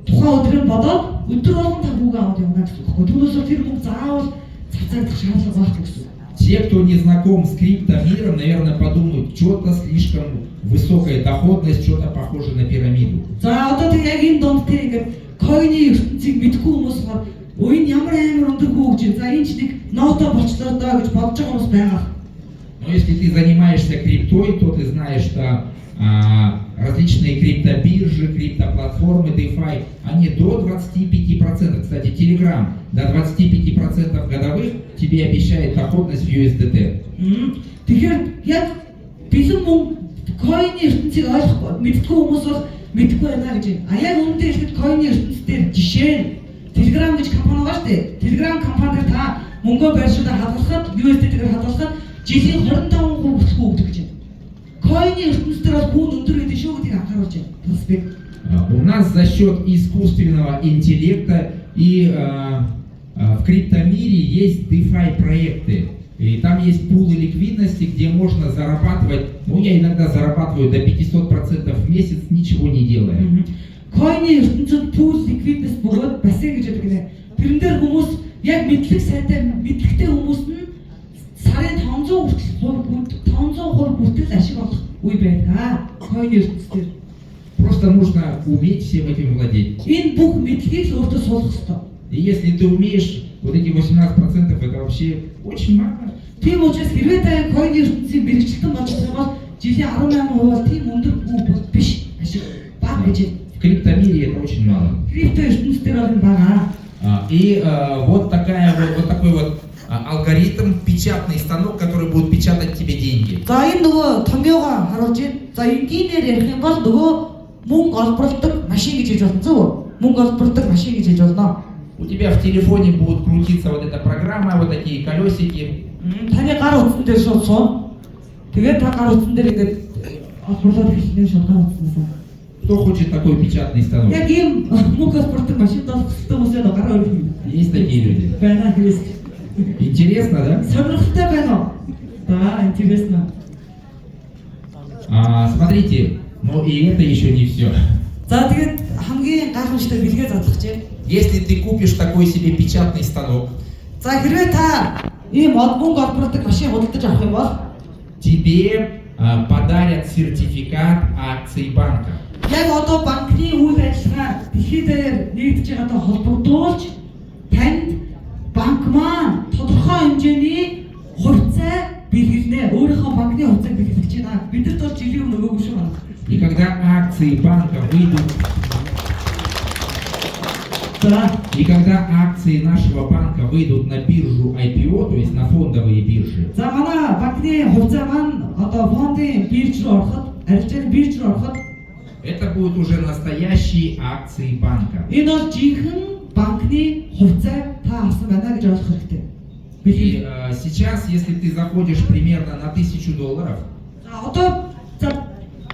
Тухайн өдрөөр бодоод өдөр болгон та хүүг аваад явна гэсэн үг байхгүй. Түүнээс тэр мөнгө заавал цацаагдах шаардлага байхгүй гэсэн. Те, кто не знаком с криптомиром, наверное, подумают, что-то слишком высокая доходность, что-то похоже на пирамиду. За одоо тэг яг энэ донд тэг ингээд койны ертөнцийг мэдгүй хүмүүс бол энэ ямар амар өндөр хүү гэж. За энэ ч нэг ноото болчлоо доо гэж бодож байгаа хүмүүс байгаа. Но если ты занимаешься криптой, то ты знаешь, что различные криптобиржи, криптоплатформы, DeFi, они до 25%. Кстати, Telegram до 25% годовых тебе обещает доходность в USDT. Тэгэхээр яг бэлэн мөнгө койны ертөнцийг ойлгохгүй мэдгүй хүмүүс бол мэдгүй байна гэж. А яг үүндээ ихэд койны ертөнцийн жишээ нь Telegram гэж компани байгаа шүү дээ. Telegram компанид та мөнгөө байршуулаад хадгалахад USD-гээр хадгалахад жилийн 25% бүтэхгүй өгдөг гэж. Койны ертөнцийн бол хүн өндөр гэдэг шүү гэдгийг анхааруулж байна. У нас за счет искусственного интеллекта и в криптомире есть DeFi проекты. И там есть пулы ликвидности, где можно зарабатывать, ну я иногда зарабатываю до 500% в месяц, ничего не делая. Койны ертөнцид пул ликвидность бөгөөд бассейн гэж байдаг нэ. Тэрэн дээр хүмүүс яг мэдлэг сайтай мэдлэгтэй хүмүүс нь сарын 500% хүртэл ашиг олох үе байдаг. Койны ертөнцид. Просто нужно уметь всем этим владеть. Энэ бүх мэдлэгийг л өөртөө суулгах ёстой. И если ты умеешь, вот эти 18% это вообще очень мало. Тийм учраас хэрвээ та койны ертөнцийн мэрэгчлэн болж байгаа бол жилийн 18% бол тийм өндөр бүх биш ашиг баг гэж. В криптомире это очень мало. Крипто ертөнцийн дээр бол бага. Вот такой вот алгоритм, печатный станок, который будет печатать тебе деньги. За энэ нөгөө томьёогоо харуулж байна. За энгийнээр ярих юм бол нөгөө мөнгө олборлдог машин гэж хэлж болно зү? Мөнгө олборлдог машин гэж хэлж болно. У тебя в телефоне будут крутиться вот эта программа, вот такие колесики. Таны гар утсан дээр шууд суу. Тэгээд та гар утсан дээр ингээд олборлоод эхлэн шууд гар утсан. Кто хочет такой печатный станок? Яг ийм мөнгө олборлдог машин олох хүмүүсээ гараа өргөн. Есть такие люди. Байна хэлээс. Интересно, да? Сонирхолтой байна уу? Да, интересно. Смотрите, но и это еще не все. За тэгээд хамгийн гайхамшигтай бэлгээ задлах чинь. Если ты купишь такой себе печатный станок, За хэрвээ та ийм мөнгө олборлдог машин худалдаж авах юм бол тебе подарят сертификат акций банка. яг одоо банкны үйл ажиллагаа дэлхийд дээр нэгдэж байгаатай холбогдуулж танд банк маань тодорхой хэмжээний хувьцаа бэлгэлнэ. Өөрийнхөө банкны хувьцааг бэлгэлж байна. Бидэд бол жилийн өмнө өгөөгүй шүү байна. И когда акции банка выйдут, и когда акции нашего банка выйдут на биржу IPO, то есть на фондовые биржи, За манай банкны хувьцаа маань одоо фондын бирж руу ороход, арилжааны бирж руу ороход это будут уже настоящие акции банка. энэ бол жинхэнэ банкны хувьцаа та авсан байна гэж ойлгох хэрэгтэй. И сейчас, если ты заходишь примерно на $1000, За одоо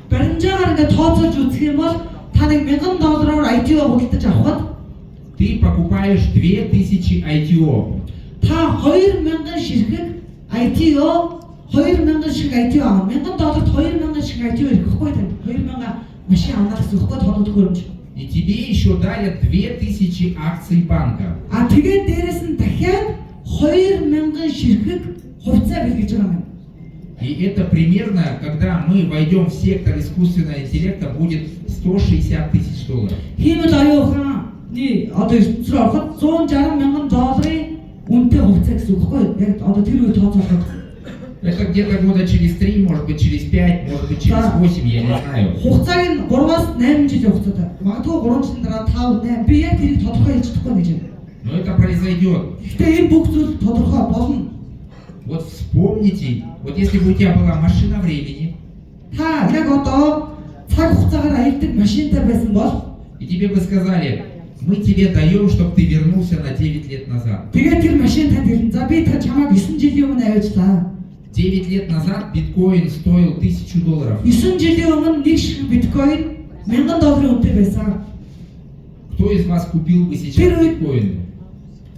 баримжаагаар ингээд тооцоолж үзэх юм бол та нэг $1000-оор ITO худалдаж авахад ты покупаешь 2000 ITO. та 2000 ширхэг ITO 2000 ширхэг ITO авах. $1000-д 2000 ширхэг ITO ирэхгүй тань. 2000 машин авнаа гэсэн үгтэй тодод хөрөмж. И тебе еще дарят 2000 акций банка. А тэгээд дээрэс нь дахиад 2000 ширхэг хувьцаа бэлгэж байгаа юм. И это примерно, когда мы войдем в сектор искусственного интеллекта, будет $160 000. Хиймэл оюухны одоо ертөнцөөр ороход $160,000 үнэтэй хувьцаа гэсэн үг байхгүй юу? Яг одоо тэр үе тооцоолоод. Это где-то года через 3, может быть через 5, может быть через 8, я не знаю. Хугацааг нь 3-аас 8 жил явахцаатай. Магадгүй 3 жилийн дараа 5, 8 би яг тэрийг тодорхой хэлж чадахгүй гэж байна. Но это произойдет. Гэхдээ энэ бүх зүйл тодорхой болно. Вот вспомните, вот если бы у тебя была машина времени, Та яг одоо цаг хугацаагаар аялдаг машинтай байсан бол и тебе бы сказали, мы тебе даем, чтобы ты вернулся на 9 лет назад. тэгээд тэр машин танд хэлнэ. За би та чамайг 9 жилийн өмнө аваачлаа. 9 лет назад биткоин стоил $1000. 9 жилийн өмнө нэг ширхэг биткойн $1000 үнэтэй байсан. Кто из вас купил бы сейчас Первый- биткоин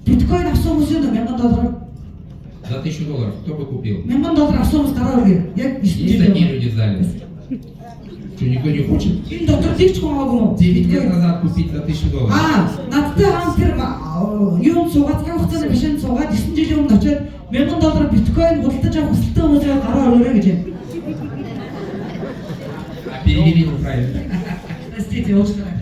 Биткойн авсан хүмүүс юу $1000 за $1000? Кто бы купил? $1000 авсан хүмүүс гараа өргөе. Яг 9 Есть жилийн такие өмнө. люди в зале? Что, никто не хочет? Энэ дотор нэг ч хамаагүй юм уу? 9 лет назад купить за $1000. Надтай хаан тэр юунд суугаад цаг хугацааны машин суугаад 9 жилийн өмнө очиод $1000 биткойн худалдаж авах хүсэлтэй хүмүүсээ гараа өргөе гэж байна. Перевели неправильно. Простите, уучлаарай.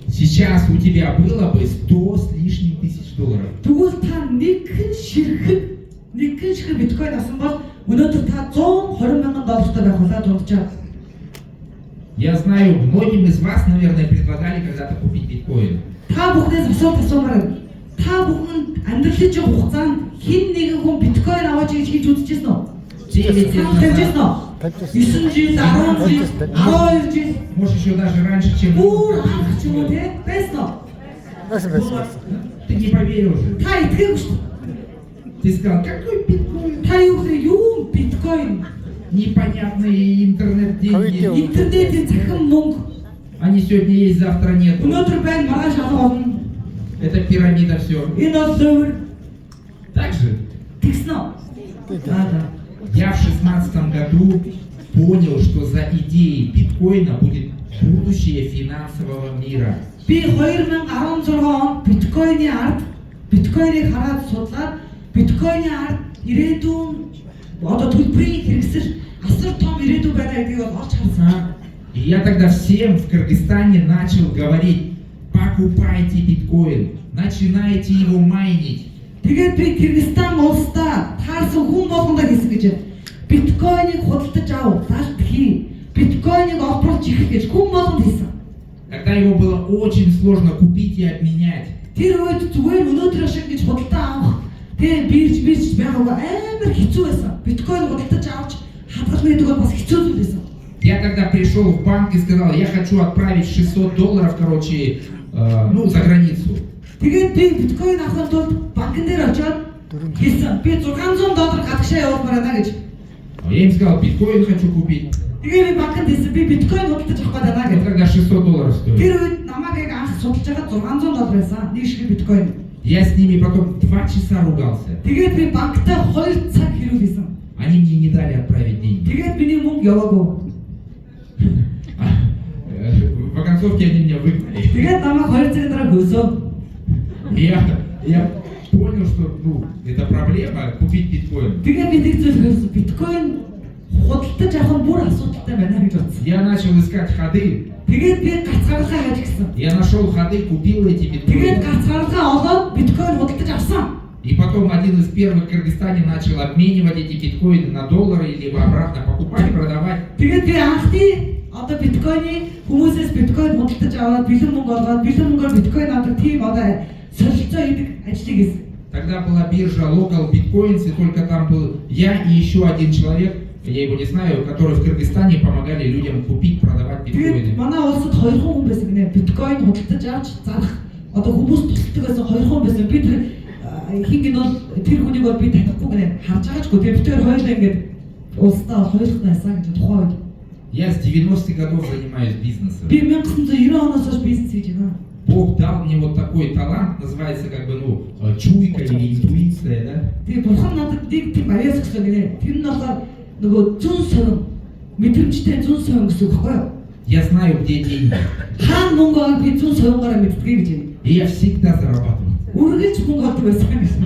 Сейчас у тебя было бы 100 с лишним тысяч долларов. Тэгвэл та нэгэн ширхэг биткойн авсан бол өнөөдөр та $120,000 байх болоо дунджаа. Я знаю, многим из вас, наверное, предлагали когда-то купить биткоин. Та бүхнээс асуумаар байна. Та бүхэн амьдралын чинь хугацаанд хэн нэгэн хүн биткойн аваач гэж хийж үзчихсэн үү? 9 лет Тавьчихсан назад. уу? 9 жил, 10 жил, 12 жил, Может, еще даже раньше, чем... бүр анх ч юм уу те? Байсан уу? Ты не поверил же. Та итгэв шүү. Ты сказал, какой биткоин? Та юу биткойн? Непонятные интернет-деньги. Интернетийн цахим мөнгө. Они сегодня есть, завтра нет. Өнөөдөр байна, маргааш алга болно. Это пирамида все. Энэ бол зөвөр Так же? тэгсэн үү? Да. Я в 16 году понял, что за идеей биткоина будет будущее финансового мира. Би 2016 онд биткойныг хараад судлаад биткойны ард ирээдүйн одоо төлбөрийн хэрэгсэл асар том ирээдүй байна гэдгийг бол олж харсан. И я тогда всем в Кыргызстане начал говорить, покупайте биткоин, начинайте его майнить. Тэгээд би Кыргызстан улсдаа таарсан хүн болгондоо хэлсэн гэж байна. Биткойныг худалдаж ав, залт хий. Биткойныг олборлож ирэх гэж хүн болгонд хэлсэн. Когда Тогда его было очень сложно купить и обменять. Тэр үед зүгээр өнөөдөр шиг гэж худалдаа авах тэг бирж байгаагүй амар хэцүү байсан. Биткойн худалдаж авч хадгалж байдаг бол бас хэцүү зүйл байсан. Я тогда пришел в банк и сказал, я хочу отправить $600, короче, ну, за границу. Тэгээд би биткойн авахын тулд банкн дээр очиод хэлсэн. Би $600 гадагшаа явуулмаар байна гэж. Я им сказал, биткоин хочу купить. Тэгээд би банкнд хэлсэн. Би биткойн худалдаж авах гэдэг Это гэж. когда $600 стоит. Тэр үед намайг яг анх судалж байгаа $600 байсан. Нэг шиг биткойн. Я с ними потом 2 часа ругался. Тэгээд би банктай 2 цаг хэрүүлсэн. Они мне не дали отправить деньги. Тэгээд миний мөнгө яваагүй. По концовке они меня выгнали. Тэгээд намайг 2 цагийн дараа хөөсөө. Я понял, что ну, это проблема купить биткоин. Тэгээд би нэг зүйл хэлсэн. Биткойн худалдаж авах нь бүр асуудалтай байна гэж бодсон. Я начал искать ходы. Тэгээд би гацгаархаа гэж гисэн. Я нашел ходы, купил эти Тэгээд биткоины. гацгаархаа олоод биткойн худалдаж авсан. И потом один из первых в Кыргызстане начал обменивать эти биткоины на доллары, либо обратно покупать, продавать. Тэгээд би анхны одоо биткойны хүмүүсээс биткойн худалдаж аваад бэлэн мөнгө олгоод бэлэн мөнгөөр биткойн авдаг тийм одоо солилцоо хийдэг ажлыг хийсэн. Тогда была биржа Local Bitcoins, и только там был я и еще один человек, я его не знаю, которые в Кыргызстане помогали людям купить, продавать Тэгээд биткоины. манай улсад 2 хүн байсан гинэ. Биткойн худалдаж авч зарах одоо хүмүүс тусдаг байсан 2 хүн байсан. Би тэр хинг нь бол тэр хүнийг бол би татахгүй гинэ. Харж байгаач,гүй тэр битээр хоёулаа ингэж улсдаа хоёулаа байсан гэж тухайн үед. Я с 90-х годов занимаюсь бизнесом. Би 1990 оноос хойш бизнес хийж байна. Бог дал мне вот такой талант, называется как бы, ну, чуйка или интуиция, да? Тэгээ бурхан надад нэг тийм аяас өгсөн гинэ. Тэр нь болохоор нөгөө зүн совин мэдрэмжтэй зүн совин гэсэн үг байхгүй юу? Я знаю, где деньги. Хаан мөнгө авах би зүн совингаараа мэддэг гэж юм. И я всегда зарабатываю. Үргэлж мөнгө авдаг байсан гэсэн.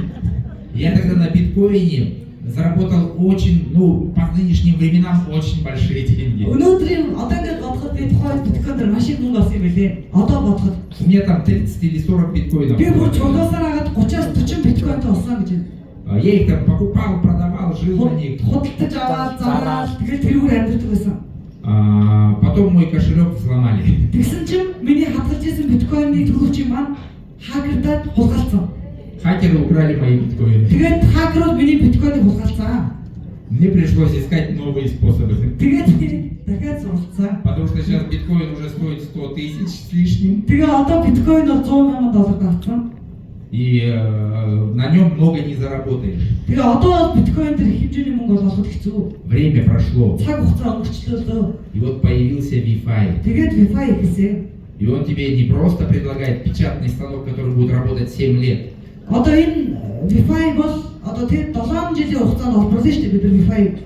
Я тогда на биткоине заработал очень, ну, по нынешним временам очень большие деньги. Өнөөдрийн одоо ингээд бодоход би тухайн биткойнээр маш их мөнгө авсан юм билээ. Одоо бодоход У меня там 30 или 40 биткоинов. би бүр чулуусаар агаад 30-40 биткойнтой болсон гэж байна. Я их там покупал, продавал, жил на них. Худалдаж аваад зараад тэгээд тэрүүгээр амьддаг байсан. Потом мой кошелек взломали. Тэгсэн чинь миний хадгалж исэн биткойны төгрөгчийн маань хакердад хулгайлцсан. Хакеры украли мои биткоины. Тэгээд хакерууд миний биткойныг хулгайлцсан. Мне пришлось искать новые способы. Тэгээд дахиад суралцсан. Потому что сейчас биткоин уже стоит 100 тысяч с лишним. Тэгээ одоо биткойн бол $100,000 давсан. И на нем много не заработаешь. Тэгээ одоо биткойн дээр хэмжээний мөнгө олоход хэцүү. Время прошло. Цаг хугацаа өнгөрчлөө. И вот появился Wi-Fi. Тэгээд Wi-Fi ихсэн. И он тебе не просто предлагает печатный станок, который будет работать 7 лет. Одоо энэ Wi-Fi бол одоо тэр 7 жилийн хугацаанд олборлоо шүү дээ бид нар Wi-Fi.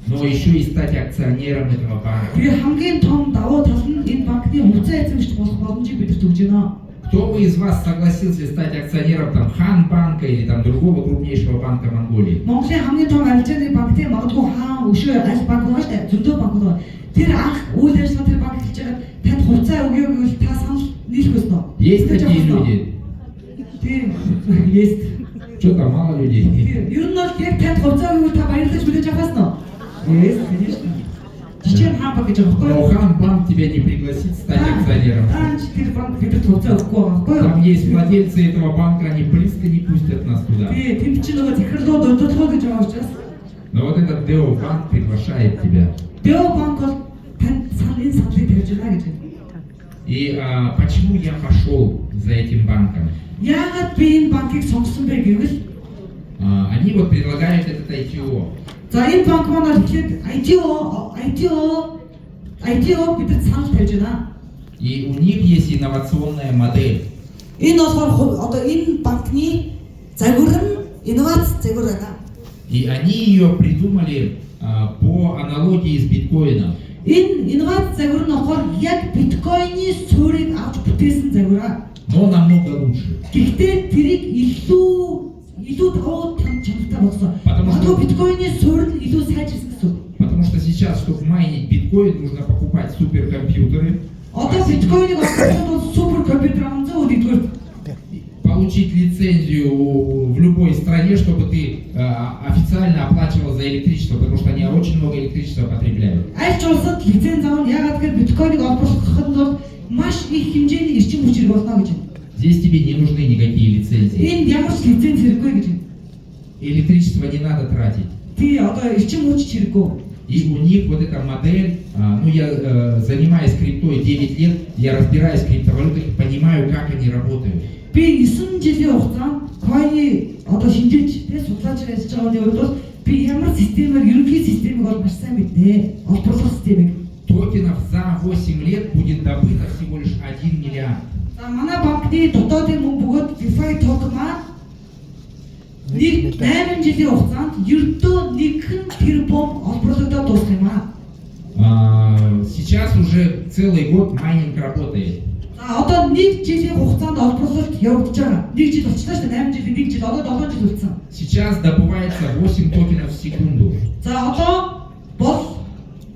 Но еще и стать акционером этого банка. Тэгээ хамгийн том давуу тал нь энэ банкны хувьцаа эзэмшиж болох боломжийг бидэрт өгж байна. Кто бы из вас согласился стать акционером там Хан банка или там другого крупнейшего банка Монголии? Монголын хамгийн том арилжааны банкны магадгүй хаан өшөө аль банк байгаа шүү дээ. Зөндөө банкуд байна. Тэр анх үйл ажиллагаа тэр банк хийж байгаа танд хувьцаа өгөө гэвэл та санал нийлэх ёстой. Есть такие люди? Тийм. Есть. Что-то мало людей. Ер нь бол яг танд хувьцаа өгөө та баярлаж хүлээж авах ёстой. Есть, конечно. Жичэн хаан банк гэж байгаа Но байхгүй юу? Хан банк тебя не пригласит стать акционером. Тэр банк бидэд хувьцаа өгөхгүй байгаа байхгүй юу? Там есть владельцы этого банка, они близко не пустят нас туда. Би тэнд чинь нөгөө захирлууд удирдлагууд гэж байгаа учраас Но вот этот Део банк приглашает тебя. Дэо банк бол танд саналын саналыг тавьж байна гэж байна. И почему я пошел за этим банком? Яагаад би энэ банкыг сонгосон бэ гэвэл Они вот предлагают этот ITO. за энэ банк маань ихэд ITO бидэд санал тавьж байна. И у них есть инновационная модель. Энэ болохоор одоо энэ банкны загвар нь инновац загвар байна. И они ее придумали по аналогии с биткоином. Энэ инновац загвар нь болохоор яг биткойны суурийг авч бүтээсэн загвар. Но намного лучше. Гэхдээ тэрийг илүү давуу чанартай болсон. Потому что- Одоо биткойны суурь нь илүү сайжирсан гэсэн. Потому что сейчас, чтобы майнить биткоин, нужно покупать суперкомпьютеры, Одоо биткойныг авах бол супер компьютер амзаа өгдөгдөр. получить лицензию в любой стране, чтобы ты официально оплачивал за электричество, потому что они очень много электричества потребляют. Аль ч улсад лиценз авах яагаад гэвэл биткойныг олборлоход бол маш их хэмжээний эрчим хүч хэрэг болно гэж байна. Здесь тебе не нужны никакие лицензии. Энд ямар ч лиценз хэрэггүй гэж байна. Электричество не надо тратить. Тий одоо эрчим хүч хэрэггүй. И у них вот эта модель, ну я занимаюсь криптой 9 лет, я разбираюсь в криптовалютах и понимаю, как они работают. Би 9 жилийн хугацаанд койны одоо шинжилж тэ судлаач ажиллаж байгааны үед бол би ямар системээр ерөнхий системийг бол маш сайн мэднэ. Олборлох системийг. Токенов за 8 лет будет добыто всего лишь 1 миллиард. За манай банкны дотоодын мөнгө бөгөөд DeFi токен маань 8 жилийн хугацаанд ердөө 1 тэрбум олборлогдоод дуусах юм аа. Сейчас уже целый год майнинг работает. За одоо 1 жилийн хугацаанд олборлолт явагдаж байгаа. 1 жил болчихлоо шүү дээ. 8 жил, 1 жил, одоо 7 жил үлдсэн. Сейчас добывается 8 токенов в секунду. За одоо бол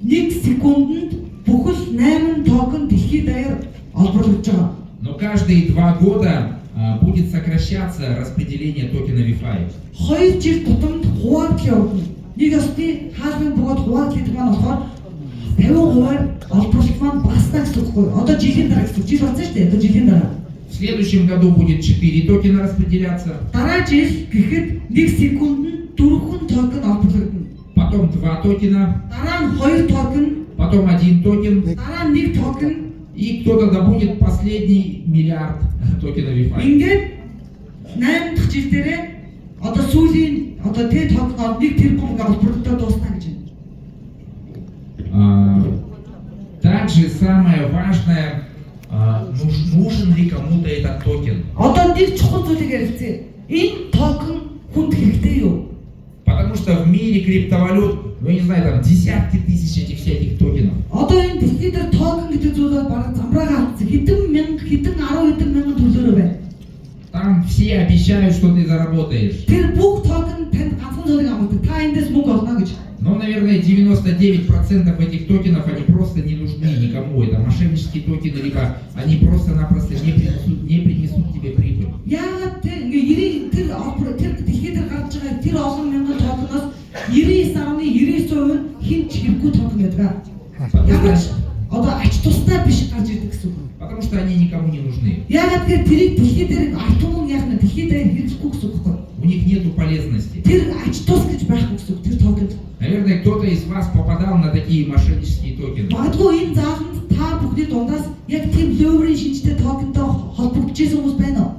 1 секундэд бүхэл 8 токен дэлхийд даяар олборлогдож байгаа. Но каждые 2 года будет сокращаться распределение токена VeFi. 2 жил тутамд хуваагдал явагдана. Нэг ёсны хаалгын бөгөөд хуваагдал маань болохоор 50% олборлолт маань багасна гэсэн үг байхгүй. Одоо жилийн дараа гэсэн. Жил болсон шүү дээ. Одоо жилийн дараа. В следующем году будет 4 токена распределяться, Дараа жил гэхэд 1 секундэд 4 токен олборлогдно. потом 2 токена, Дараа нь 2 токен, потом 1 токен, дараа нь 1 токен. и кто-то добудет последний миллиард токенов VeFi. Ингээд 8 дахь жил дээрээ одоо сүүлийн одоо тэ токен 1 тэрбум олборлогдоод дуусна гэж байна. Также самое важное, нужен ли кому-то этот токен. Одоо нэг чухал зүйлийг ярилцъя. Энэ токен хүнд хэрэгтэй юу? Потому что в мире криптовалют, ну я не знаю, там десятки тысяч этих всяких токенов. Одоо энэ дэлхийд дээр токен гэдэг зүйл бол бараг замраагаа алдсан. Хэдэн мянга, хэдэн 10 хэдэн мянган төлөөрөө байна. Там все обещают, что ты заработаешь. Тэр бүх токен танд ганцхан зүйлийг амгадаг. Та эндээс мөнгө олно гэж. Но, наверное, 99% этих токенов, они просто не нужны никому. Это мошеннические токены, либо они просто-напросто не принесут тебе прибыль. Яагаад тэр ингээ 90 тэр дэлхийд дээр гарч байгаа тэр олон мянган токеноос 99.99% нь хин ч хэрэггүй токен байдаг. Ямар ч одоо ач тустай биш гарч ирдэг гэсэн үг. Потому что они никому не нужны. Яагаад гэхээр тэрийг дэлхийд дээр альтуун яах нь дэлхийд дээр хэрэглэхгүй гэсэн үг байхгүй. У них нету полезности. Тэр ач тус гэж байхгүй гэсэн үг тэр токенд. Наверное, кто-то из вас попадал на такие мошеннические токены. Магадгүй энэ зааланд та бүхний дундаас яг тийм лөөврийн шинжтэй токентой холбогдчихсэн хүмүүс байна уу?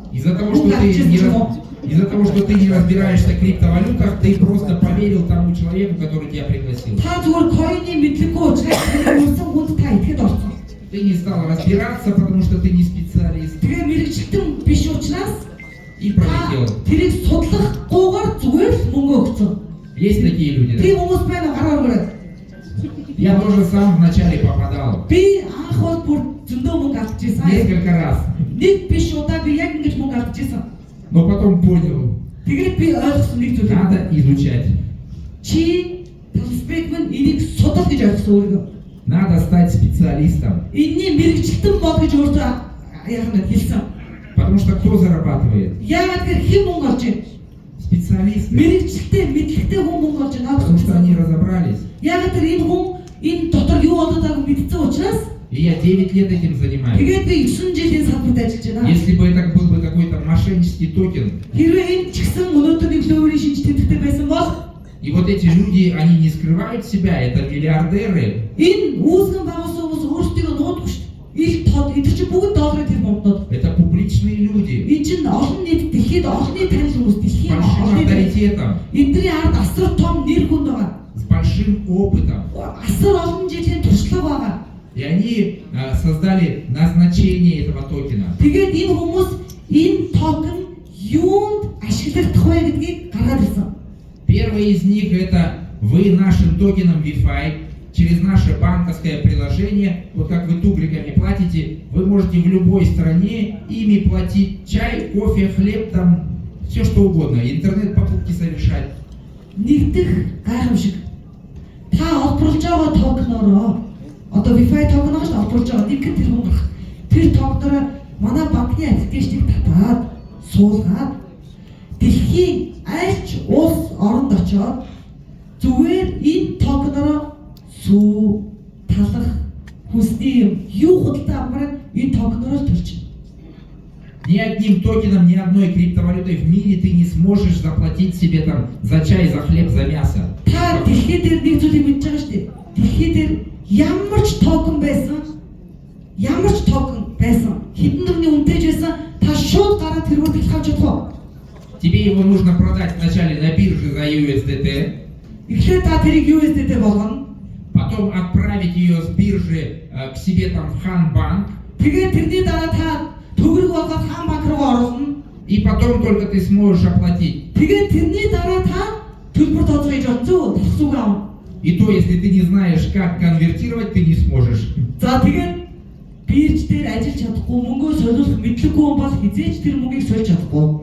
Из-за того, что ты не разбираешься в криптовалютах, ты просто поверил тому человеку, который тебя пригласил. Та зүгээр койны мэдлэггүй учраас үүсэн хүнд та итгэж орсон. Ты не стал разбираться, потому что ты не специалист. Тэгээ мэрэгчлэн биш учраас И пролетел. тэрийг судлахгүйгээр зүгээр л мөнгө өгсөн. Есть такие люди, Тийм да? хүмүүс байна уу? Гараар гараад. Я тоже сам вначале попадал. Би анх бол бүр зөндөө мөнгө алдчихсан. Несколько раз. Нэг биш удаа би яг ингэж мөнгө алдчихсан. Но потом понял, Тэгээд би ойлгосон нэг зүйл. надо изучать. Чи Талспекман энийг судал гэж ойлгосон өөрийгөө. Надо стать специалистом. Энэний мэрэгчлэн бол гэж өөртөө яах нь хэлсэн. Потому что кто зарабатывает? Яагаад гэхээр хэн мөнгө олж байна? Специалисты. Мэрэгчлээ, мэдлэгтэй хүн мөнгө олж байна Потому что гэсэн. они разобрались. Яагаад гэхээр энэ хүн энэ дотор юу болоод байгааг мэдсэн учраас И я 9 лет этим занимаюсь. тэгээд би 9 жилийн салбарт ажиллаж байна. Если бы это был бы какой-то мошеннический токен, Хэрвээ энэ ч гэсэн өнөөдөр нэг лөөврийн шинж тэмдэгтэй байсан бол и вот эти люди, они не скрывают себя, это миллиардеры, энэ үүсгэн байгуулсан хүмүүс өөрсдөө нуудахгүй шүү дээ. Их тод эдгээр чинь бүгд долларын тэр бомбнууд. это публичные люди, Энэ чинь олон нийт дэлхийд олонний танил хүмүүс с дэлхийн большим олонний авторитетом, эдний ард асар том нэр хүнд байгаа. с большим опытом. Асар олон жилийн туршлага байгаа. И они создали назначение этого токена. Тэгээд энэ хүмүүс энэ токен юунд ашиглагдах вэ гэдгийг гаргаад ирсэн. Первый из них это вы нашим токеном VeFi через наше банковское приложение, вот как вы тугриками платите, вы можете в любой стране ими платить чай, кофе, хлеб, там все что угодно, интернет-покупки совершать. Нэгдэх гайхамшиг. Та олборлож байгаа токенороо одоо VeFi токен гэж олборлож байгаа нэг тэр хүн гарах. Тэр токенороо манай банкны аппликейшнийг татаад суулгаад дэлхийн аль ч улс оронд очоод зүгээр энэ токенороо сүү талах хүсний юм юу худалдаа авмаар энэ Ни одним токеном, ни одной криптовалютой в мире ты не сможешь заплатить себе там за чай, за хлеб, за мясо. Та дэлхий дээр нэг зүйлийг мэдж байгаа шүү дээ. Дэлхий дээр ямар ч токен байсан, хэдэн дөрөвний үнэтэйж байсан, та шууд гараад тэргүүр бэлхэж чадах. Тебе его нужно продать вначале на бирже за USDT, Эхлээд та тэрийг USDT болгоно. потом отправить ее с биржи к себе там в Ханбанк, Тэгээд тэрний дараа та төгрөг болгоод хаан банк руу оруулна. и потом только ты сможешь оплатить. Тэгээд тэрний дараа та төлбөр тооцоогоо олцоо тасууг аав. И то, если ты не знаешь, как конвертировать, ты не сможешь. За тэгээд бирж дээр ажиллаж чадахгүй, мөнгөө солиулах мэдлэггүй хүн бол хизээч тэр мөнгийг сольж чадахгүй.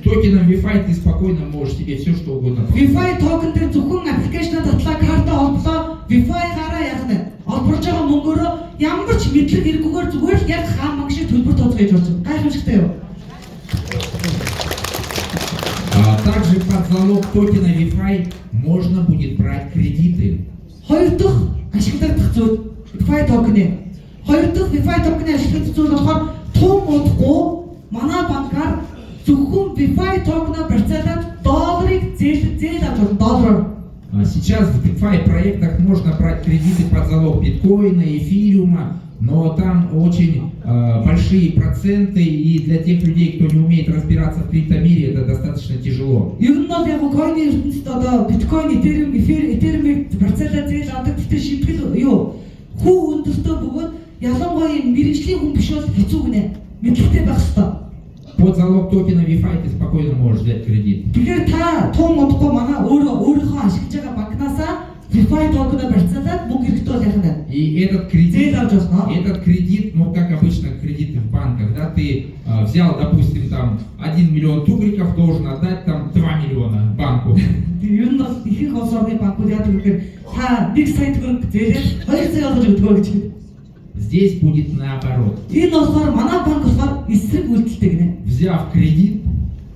Токеном VeFi ты спокойно можешь себе все что угодно покупать. VeFi токен дээр зөвхөн аппликейшн татлаа карта олдлоо. VeFi-гаараа яг нь олборж байгаа мөнгөөрөө ямар ч мэдлэг хэрэггүйгээр зүгээр л яг хаан банк шиг төлбөр тооцоогоо болж байна. Гайхамшигтай юу? Также под залог токена VeFi можно будет брать кредиты. Хоёр дахь ашиглагдах зүйл VeFi токен. Хоёр дахь VeFi токен ашиглагдах зүйл болохоор тун удахгүй манай банкаар зөвхөн VeFi токеноо барьцаалаад долларыг зээл авч болно, доллараар. Сейчас в DeFi проектах можно брать кредиты под залог биткоина, эфириума, но там очень большие проценты, и для тех людей, кто не умеет разбираться в криптомире, это достаточно тяжело. Ер нь бол яг койны ертөнцид одоо биткойн, эфириумыг барьцаалаад зээл авдаг гэхдээ шийтгэл юу? Хүү өндөртөө бөгөөд ялангуяа мэрэгжлийн хүн биш бол хэцүү гинэ. Мэдлэгтэй байх хэрэгтэй. Под залог токена VeFi ты спокойно можешь взять кредит. Тэгэхээр та тун удахгүй манай өөрийнхөө ашиглаж байгаа банкнасаа VeFi токеноо барьцаалаад мөнгө хэрэгтэй бол яах вэ? И этот Зээл авч болно. кредит, ну как обычно кредиты в банках, да, ты взял, допустим, там 1 миллион тугриков, должен отдать там 2 миллиона банку. Ер нь бол их их улс орны банкуд яадаг гэхээр та 1 сая төгрөг зээлээд 2 сая олгож өгдөгөө гэж. Здесь будет наоборот. Энэ болохоор манай банк болохоор эсрэг үйлдэлтэй гинэ. Взяв кредит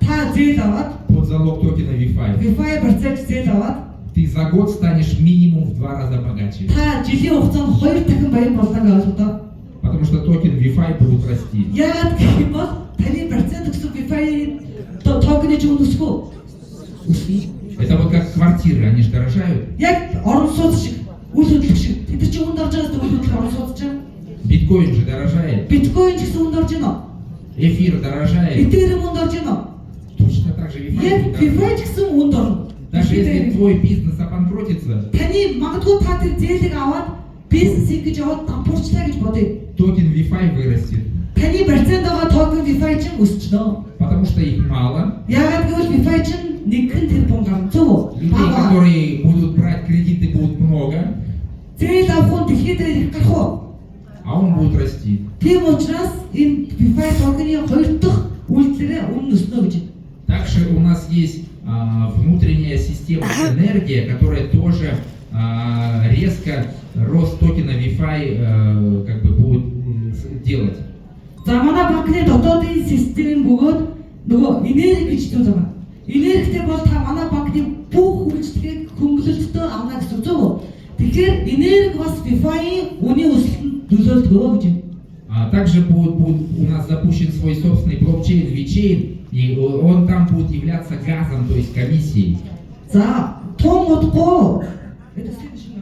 Та зээл аваад под залог токена VeFi, VeFi барьцаалж зээл аваад ты за год станешь минимум в 2 раза богаче. та жилийн хугацаанд 2 дахин баян болдог ойлгоо. Потому что токен VeFi будет расти. Яагаад гэх юм бол таны барьцаалж өгсөн VeFi токены ч өнөсгөө. Это вот как квартиры, они же дорожают. Яг орон сууц шиг, үйл хөдлөх шиг. Тэд чинь үнд орж байгаас үйл хөдлөх орон сууц чинь. Биткоин же дорожает. Биткойн ч гэсэн үнд орж байна. Эфир дорожает. Эthereum үнд орж байна. Точно так же VeFi Яг будет дорожать. VeFi ч гэсэн үнд орно. Даже если твой бизнес обанкротится, Таны магадгүй та тэр зээлийг аваад бизнес гэж яваад дампуурчлаа гэж бодъё. токен VeFi вырастет. Таны барьцаанд байгаа токен VeFi чинь өсчихнө. Потому что их мало. Яагаад гэвэл VeFi чинь нэгэн тэрбум ганцуу. Людей, которые будут брать кредиты, будет много, Зээл авах нь дэлхийд дээр их гарах уу? а он будет расти. Тийм учраас энэ VeFi токены хоёр дахь үйлдэлээ өмнө өснө гэж. Также у нас есть внутренняя система энергия, которая тоже резко рост токена VeFi как бы будет делать. За манай банкны дотоодын систем бөгөөд нөгөө энерги гэж зүйл байгаа. Энергитэй бол та манай банкны бүх үйлчлэгийг хөнгөлөлтөд авна гэсэн үг зөв үү? Тэгэхээр энерги бас VeFi-ийн үнийн өсөлтөнд нөлөөлдөг гэж байна. Также будет у нас запущен свой собственный блокчейн VeChain, и он там будет являться газом, то есть комиссией. За тун удахгүй. Это следующий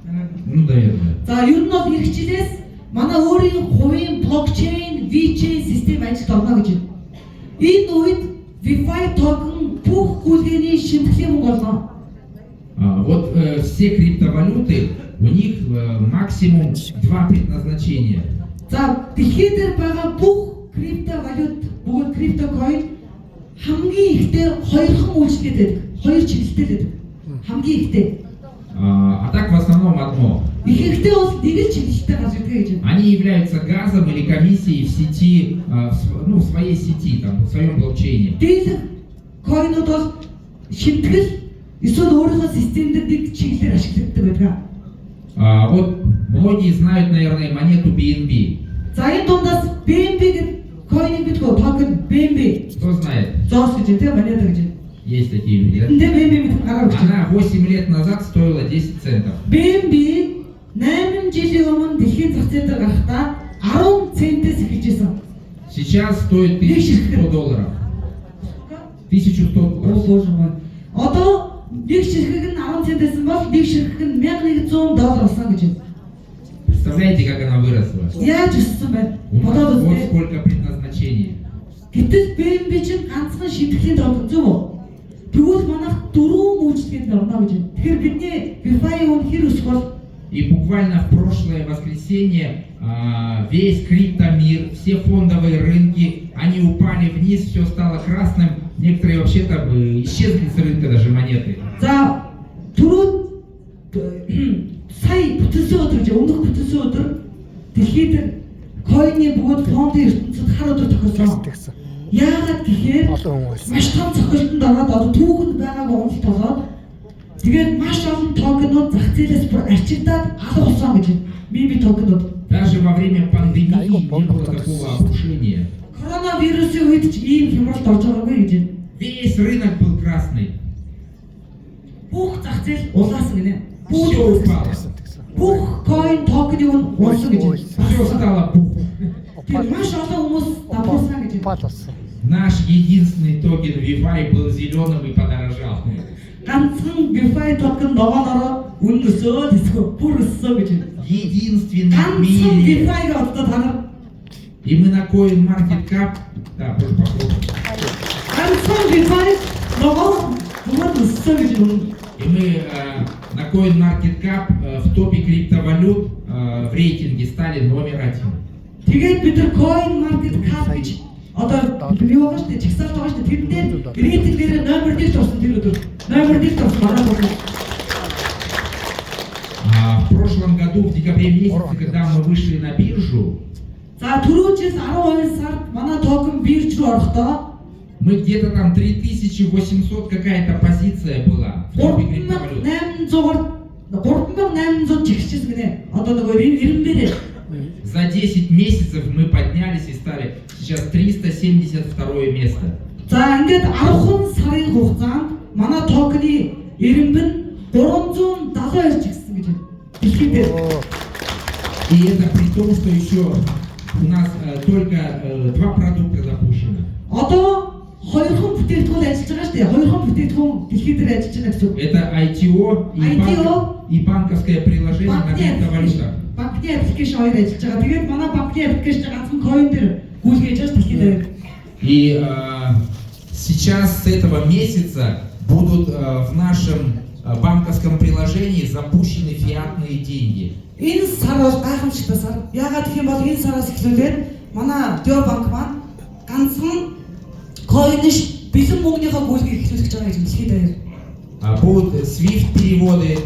надо. Ну, наверное. За ер нь бол эх жилээс манай өөрийн хувийн блокчейн VeChain систем ажилд орно гэж байна. Энэ үед VeFi токен бүх гүйлгээний шимтгэлийн мөнгө болно. Вот все криптовалюты, у них максимум 2 предназначения. За дэлхийд дээр байгаа бүх криптовалют, бүгд криптокойн хамгийн ихтэй хоёрхан үйлчлэгээд байдаг. Хоёр чиглэлтэй байдаг. Хамгийн ихтэй. А так в основном одно. Их ихтэй бол нэг л чиглэлтэй гардаг гэж байна. Они являются газом или комиссией в сети, в своей сети, там, в своем блокчейне. Дийлэх койнууд бол шимтгэл эсвэл өөрийнхөө системээр нэг чиглэлээр ашигладаг байдаг. Вот многие знают, наверное, монету BNB. За энэ дундаас BNB гэдэг койныг бидгөө токен BNB. Кто знает? Зоос гэж тийм монета гэж. Есть такие люди, да? Эндээ BNB гэдэг гараа гэж. Она 8 лет назад стоила 10 центов. BNB 8 жилийн өмнө дэлхийн зах зээл дээр гарахдаа 10 центээс эхэлж байсан. Сейчас стоит $1100. 1100 Оо долларов. боже мой. Одоо нэг ширхэг нь 10 цент байсан бол нэг ширхэг нь $1100 болсон гэж байна. Представляете, как она выросла? Яаж өссөн бэ? У нас Бодоод вот үзтээ. сколько предназначений. Гэтэл BMW чинь ганцхан шимтгэлийн тоо зөв үү? Тэгвэл манайх 4 үйлчлэгэнд орно гэж байна. Тэгэхээр бидний Wi-Fi үн хэр өсөх бол И буквально в прошлое воскресенье весь криптомир, все фондовые рынки, они упали вниз, все стало красным. Некоторые вообще там исчезли с рынка даже монеты. за түрүү сая бүтэнсэн өдөр гэж өмнөх бүтэнсэн өдөр дэлхийд койны бүгд фондын ертөнцид хар өдөр тохиолсон. Яагаад гэхээр маш том цохилтонд ороод одоо түүхэнд байгааг уналт болоод тэгээд маш олон токенууд зах зээлээс бүр арчигдаад алга болсон гэж байна. Мими токенууд. Даже во время пандемии не было такого обрушения. Коронавирусын үед ч ийм хямралд орж байгаагүй гэж байна. Весь рынок был красный. Бүх зах зээл улаасан гинэ. Все упало. Бүх койн токены үн улсан гэж байна. Все стало бух. Тэгээд маш олон хүмүүс давхарсан гэж байна. Наш единственный токен Wi-Fi был зеленым и подорожал. Ганцхан Wi-Fi токен ногоонороо үн өсөөд эсвэл бүр өссөн гэж байна. Единственный в Ганцхан мире. Wi-Fi-г одоо та нар И мы на CoinMarketCap, да, тоже похоже. ганцхан Wi-Fi ногоон бүр өссөн гэж байна. И мы на CoinMarketCap в топе криптовалют в рейтинге стали номер 1. Тэгээд бид нар coin market cap гэж одоо юу байгаа шүү дээ, чагсаалт байгаа шүү дээ. Тэр дээр рейтингээр номер 1 орсон тэр өдөр. Номер 1 орсон манай бол. В прошлом году, в декабре месяце, когда мы вышли на биржу, За түрүү жил 12 сард манай токен бирж руу орохдоо мы где-то там 3800 какая-то позиция была в топе криптовалют. 3800 чигчсэн гинэ. Одоо нөгөө 90-ээр За 10 месяцев мы поднялись и стали сейчас 372 место. за ингээд 10 сарын хугацаанд манай токены 90 нь 372 чигсэн гэж байна. Дэлхийд дээр. И это при том, что еще у нас только 2 продукта запущено. Одоо хоёрхан бүтээгдэхүүн ажиллаж байгаа шүү дээ. Хоёрхан бүтээгдэхүүн дэлхийд дээр ажиллаж байгаа гэсэн үг. Это ITO и банковское приложение на криптовалютах. Банкны аппликейшн хоёр ажиллаж байгаа. Тэгээд манай банкны аппликейшн ганцхан coin дээр гүйцэтгэж байгаа дэлхийд дээр. И сейчас с этого месяца будут в нашем банковском приложении запущены фиатные деньги. Энэ сар бол гайхамшигтай сар. Яагаад гэх юм бол энэ сараас эхлүүлээд манай Dio банк маань ганцхан coin-ш бэлэн мөнгөнийхөө гүйцэтгэж эхлүүлж байгаа гэж дэлхийд дээр. Будут SWIFT переводы.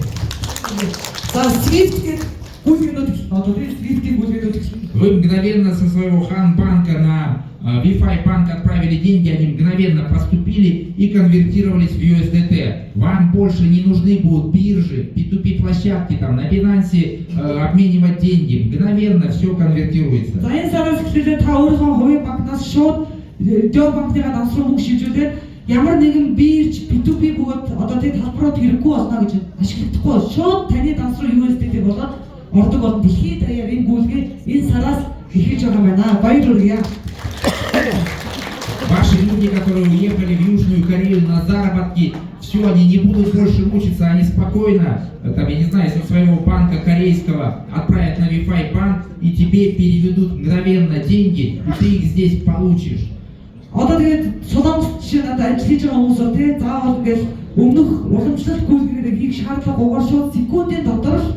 За Swift гэдэг гүйцэтгэнүүд одоо тэр Swift-ийн гүйцэтгэнүүд Вы мгновенно со своего банка на Wi-Fi банк отправили деньги, они мгновенно поступили и конвертировались в USDT. Вам больше не нужны будут биржи, P2P площадки, там на Binance обменивать деньги. Мгновенно все конвертируется. За энэ сараас эхлээд та өөрийнхөө хувийн банкнаас шууд Dio банкныгаа данс руу мөнгө шилжүүлээд ямар нэгэн бирж P2P бөгөөд одоо тэр талбарууд хэрэггүй болно гэж ашиглахгүй шууд таны данс руу USDT болоод ордог бол дэлхийд даяар энэ гүйлгээ энэ сараас эхэлж байгаа юм байна. Баярлалаа. Ваши люди, которые уехали в Южную Корею на заработки, все, они не будут больше мучиться, они спокойно, там, я не знаю, со своего банка корейского отправят на Wi-Fi банк и тебе переведут мгновенно деньги, и ты их здесь получишь. Одоо тэгээд Солонгос жишээ надад ажиллаж байгаа хүмүүс бол тий заавал ингээл өмнөх уламжлалт гүйцэтгэлийг хийх шаардлагагүйгээр шууд секундын дотор л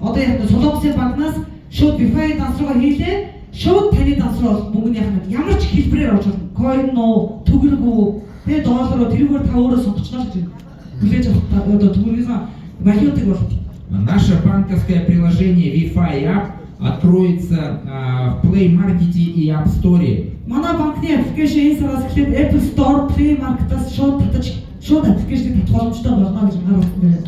одоо яг Солонгосын банкнаас шууд Wi-Fi данс руугаа хийлээ шууд таны данс руу мөнгөний ханаад ямар ч хэлбэрээр орж болно. Coin уу, төгрөг үү, тий доллар уу тэрүүгээр та өөрөө сонгочихно гэж байна. Хүлээж авах одоо төгрөгийн валютыг бол Наше банковское приложение Wi-Fi App откроется в Play Market и App Store. манай банкны аппликейшн энэ сараас эхлээд Apple Store, Play Market-аас шууд татаж шууд аппликейшнийг татах боломжтой болно гэж харуулсан байна.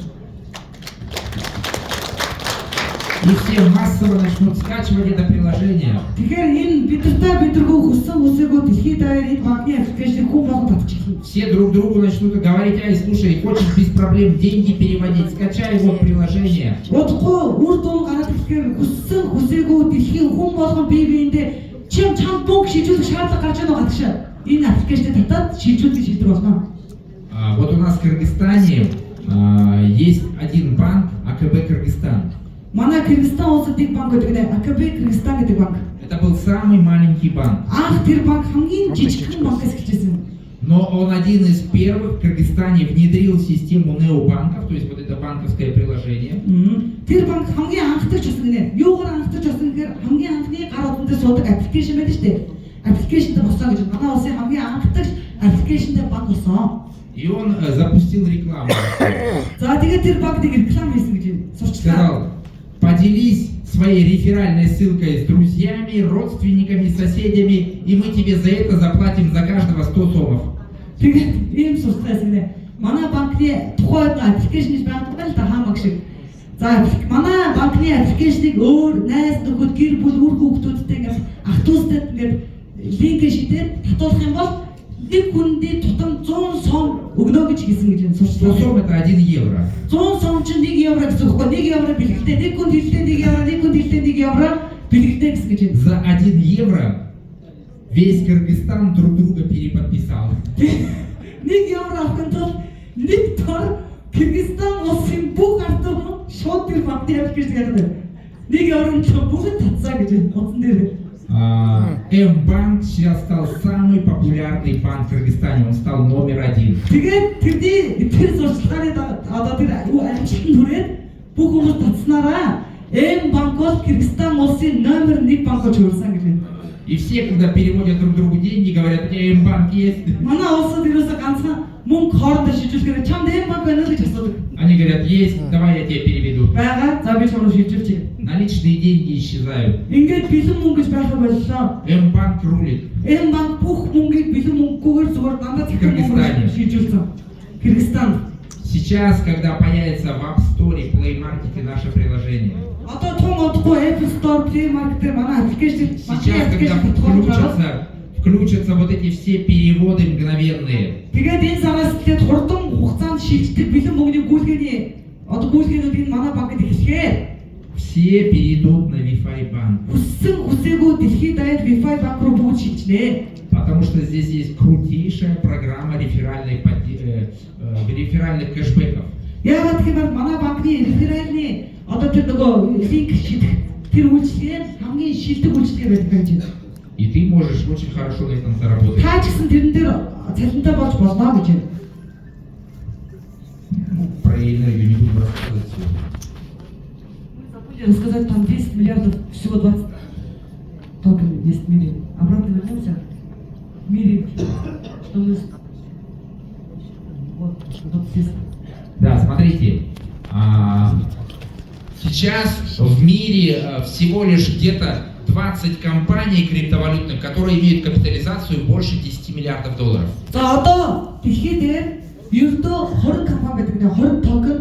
И все массово начнут скачивать это приложение. Тэгэхээр энэ бидэргүй хүссэн хүсээгүй дэлхийд даяар энэ банкны аппликейшнийг хүн болгон татчих юм. Все друг другу начнут говорить: ай, слушай, хочешь без проблем деньги переводить, скачай его приложение. Удахгүй үр дүн гараад ирэхээр хүссэн хүсээгүй дэлхийн хүн болгон бие биендээ чам мөнгө шийдвэрлэх шаардлага гарч байгаа гадагш энэ аппликейшнийг татаад шилжүүлэх шийдвэр болно. Вот у нас в Кыргызстане есть один банк, АКБ Кыргызстан. Манай Кыргызстан улсад нэг банк гэдэг нэ АКБ Кыргызстан гэдэг банк. Это был самый маленький банк. Анх тэр банк хамгийн жижигхэн банкас эхэлжсэн. Но он один из первых в Кыргызстане внедрил систему необанков, то есть вот это банковское приложение. Тэр банк хамгийн анхдагч болсон гинэ. Юугаар анхдагч болсон гэхээр хамгийн анхны гар утсанд суудаг аппликейшн байдаг шүү дээ. Аппликейшнтэй болсон гэж манай улсын хамгийн анхдагч аппликейшнтэй банк болсон. И он запустил рекламу. За тэгээд тэр банк нэг реклам хийсэн гэж сурчлаа. Сказал, поделись своей реферальной ссылкой с друзьями, родственниками, соседями, и мы тебе за это заплатим за каждого 100 сомов. Тэгээд ийм сурчлаас гинэ. Манай банкны тухайд аппликейшн байдаг л да хаамаг шиг. За манай банкны аппликейшнийг өөр найз нөхөд гэр бүл үр хүүхдүүдтэй ингээд ах トゥ устай ингээд линк шийдээд татуулах юм бол нэг хүндээ тутам 100 сом өгнө гэж хэлсэн гэж энэ 100 сурчлаа. сом это 1 евро. 100 сом чинь 1 евро гэсэн үг байхгүй. 1 евро бэлгэлтэй, нэг хүнд хэлтэй 1 евро, нэг хүнд хэлтэй 1 евро бэлгэлтэй гэсэн гэж. За 1 евро весь Кыргызстан друг друга переподписал. 1 евро авахын тулд нэг төр Кыргызстан улсын бүх ард түмэн шууд тэр банкны аппликейшн гэдэг. 1 евронд бүгд татсаа гэж утсан дээр. М-банк сейчас стал самый популярный банк в Кыргызстане, он стал номер 1. Тэгээд тэр сурчлагын одоо тэр амжилтанд хүрээд бүх хүмүүс татснараа М-банк бол Кыргызстан улсын номер 1 банк болж өрсөн гэж. И все, когда переводят друг другу деньги, говорят, у тебя М-банк есть? Манай улсад ерөөсө ганцхан мөнгө хоорондоо шилжүүлэхээр чамд М-банк байна уу гэж асуудаг. Они говорят, есть, давай я тебе переведу. Бага, за би чамд шилжүүлчих. Наличные деньги исчезают. Ингээд бэлэн мөнгө гэж байхаа боллоо. М-банк рулит. М-банк бүх мөнгийг бэлэн мөнгөгээр зүгээр дандаа Кыргызстане. шилжүүлсэн. Кыргызстан. Сейчас, когда появится в App Store и Play Market наше приложение, Одоо том одохгүй Apple Store, Play Market манай аппликейшн сейчас, когда включатся вот эти все переводы мгновенные, тэгээд энэ сараас тэгээд хурдан хугацаанд шилждэг бэлэн мөнгөний гүйлгээний одоо гүйлгээнүүд энэ манай банкд эхлэхээр все перейдут на Wi-Fi банк. хүссэн хүсээгүй дэлхийд даяар Wi-Fi банк руу бүгд шилжнэ. Потому что здесь есть крутейшая программа реферальных кэшбэков. Яагаад гэвэл манай банкны реферальны одоо тэр нөгөө линк шийдэх тэр үйлчлэгээр хамгийн шилдэг үйлчлэгээр байдаг гэж. И ты можешь очень хорошо на этом заработать. Та ч гэсэн тэрэн дээр цалинтай болж болно гэж. Про энергию не буду рассказывать сегодня. Забыли рассказать, там 10 миллиардов, всего 20 токен есть в мире. Обратно вернемся. В мире, что мы... Вот здесь. Да, смотрите, сейчас в мире всего лишь где-то 20 компаний криптовалютных, которые имеют капитализацию больше 10 миллиардов долларов. За одоо дэлхийд ердөө 20 компани гэдэг нэ 20 токен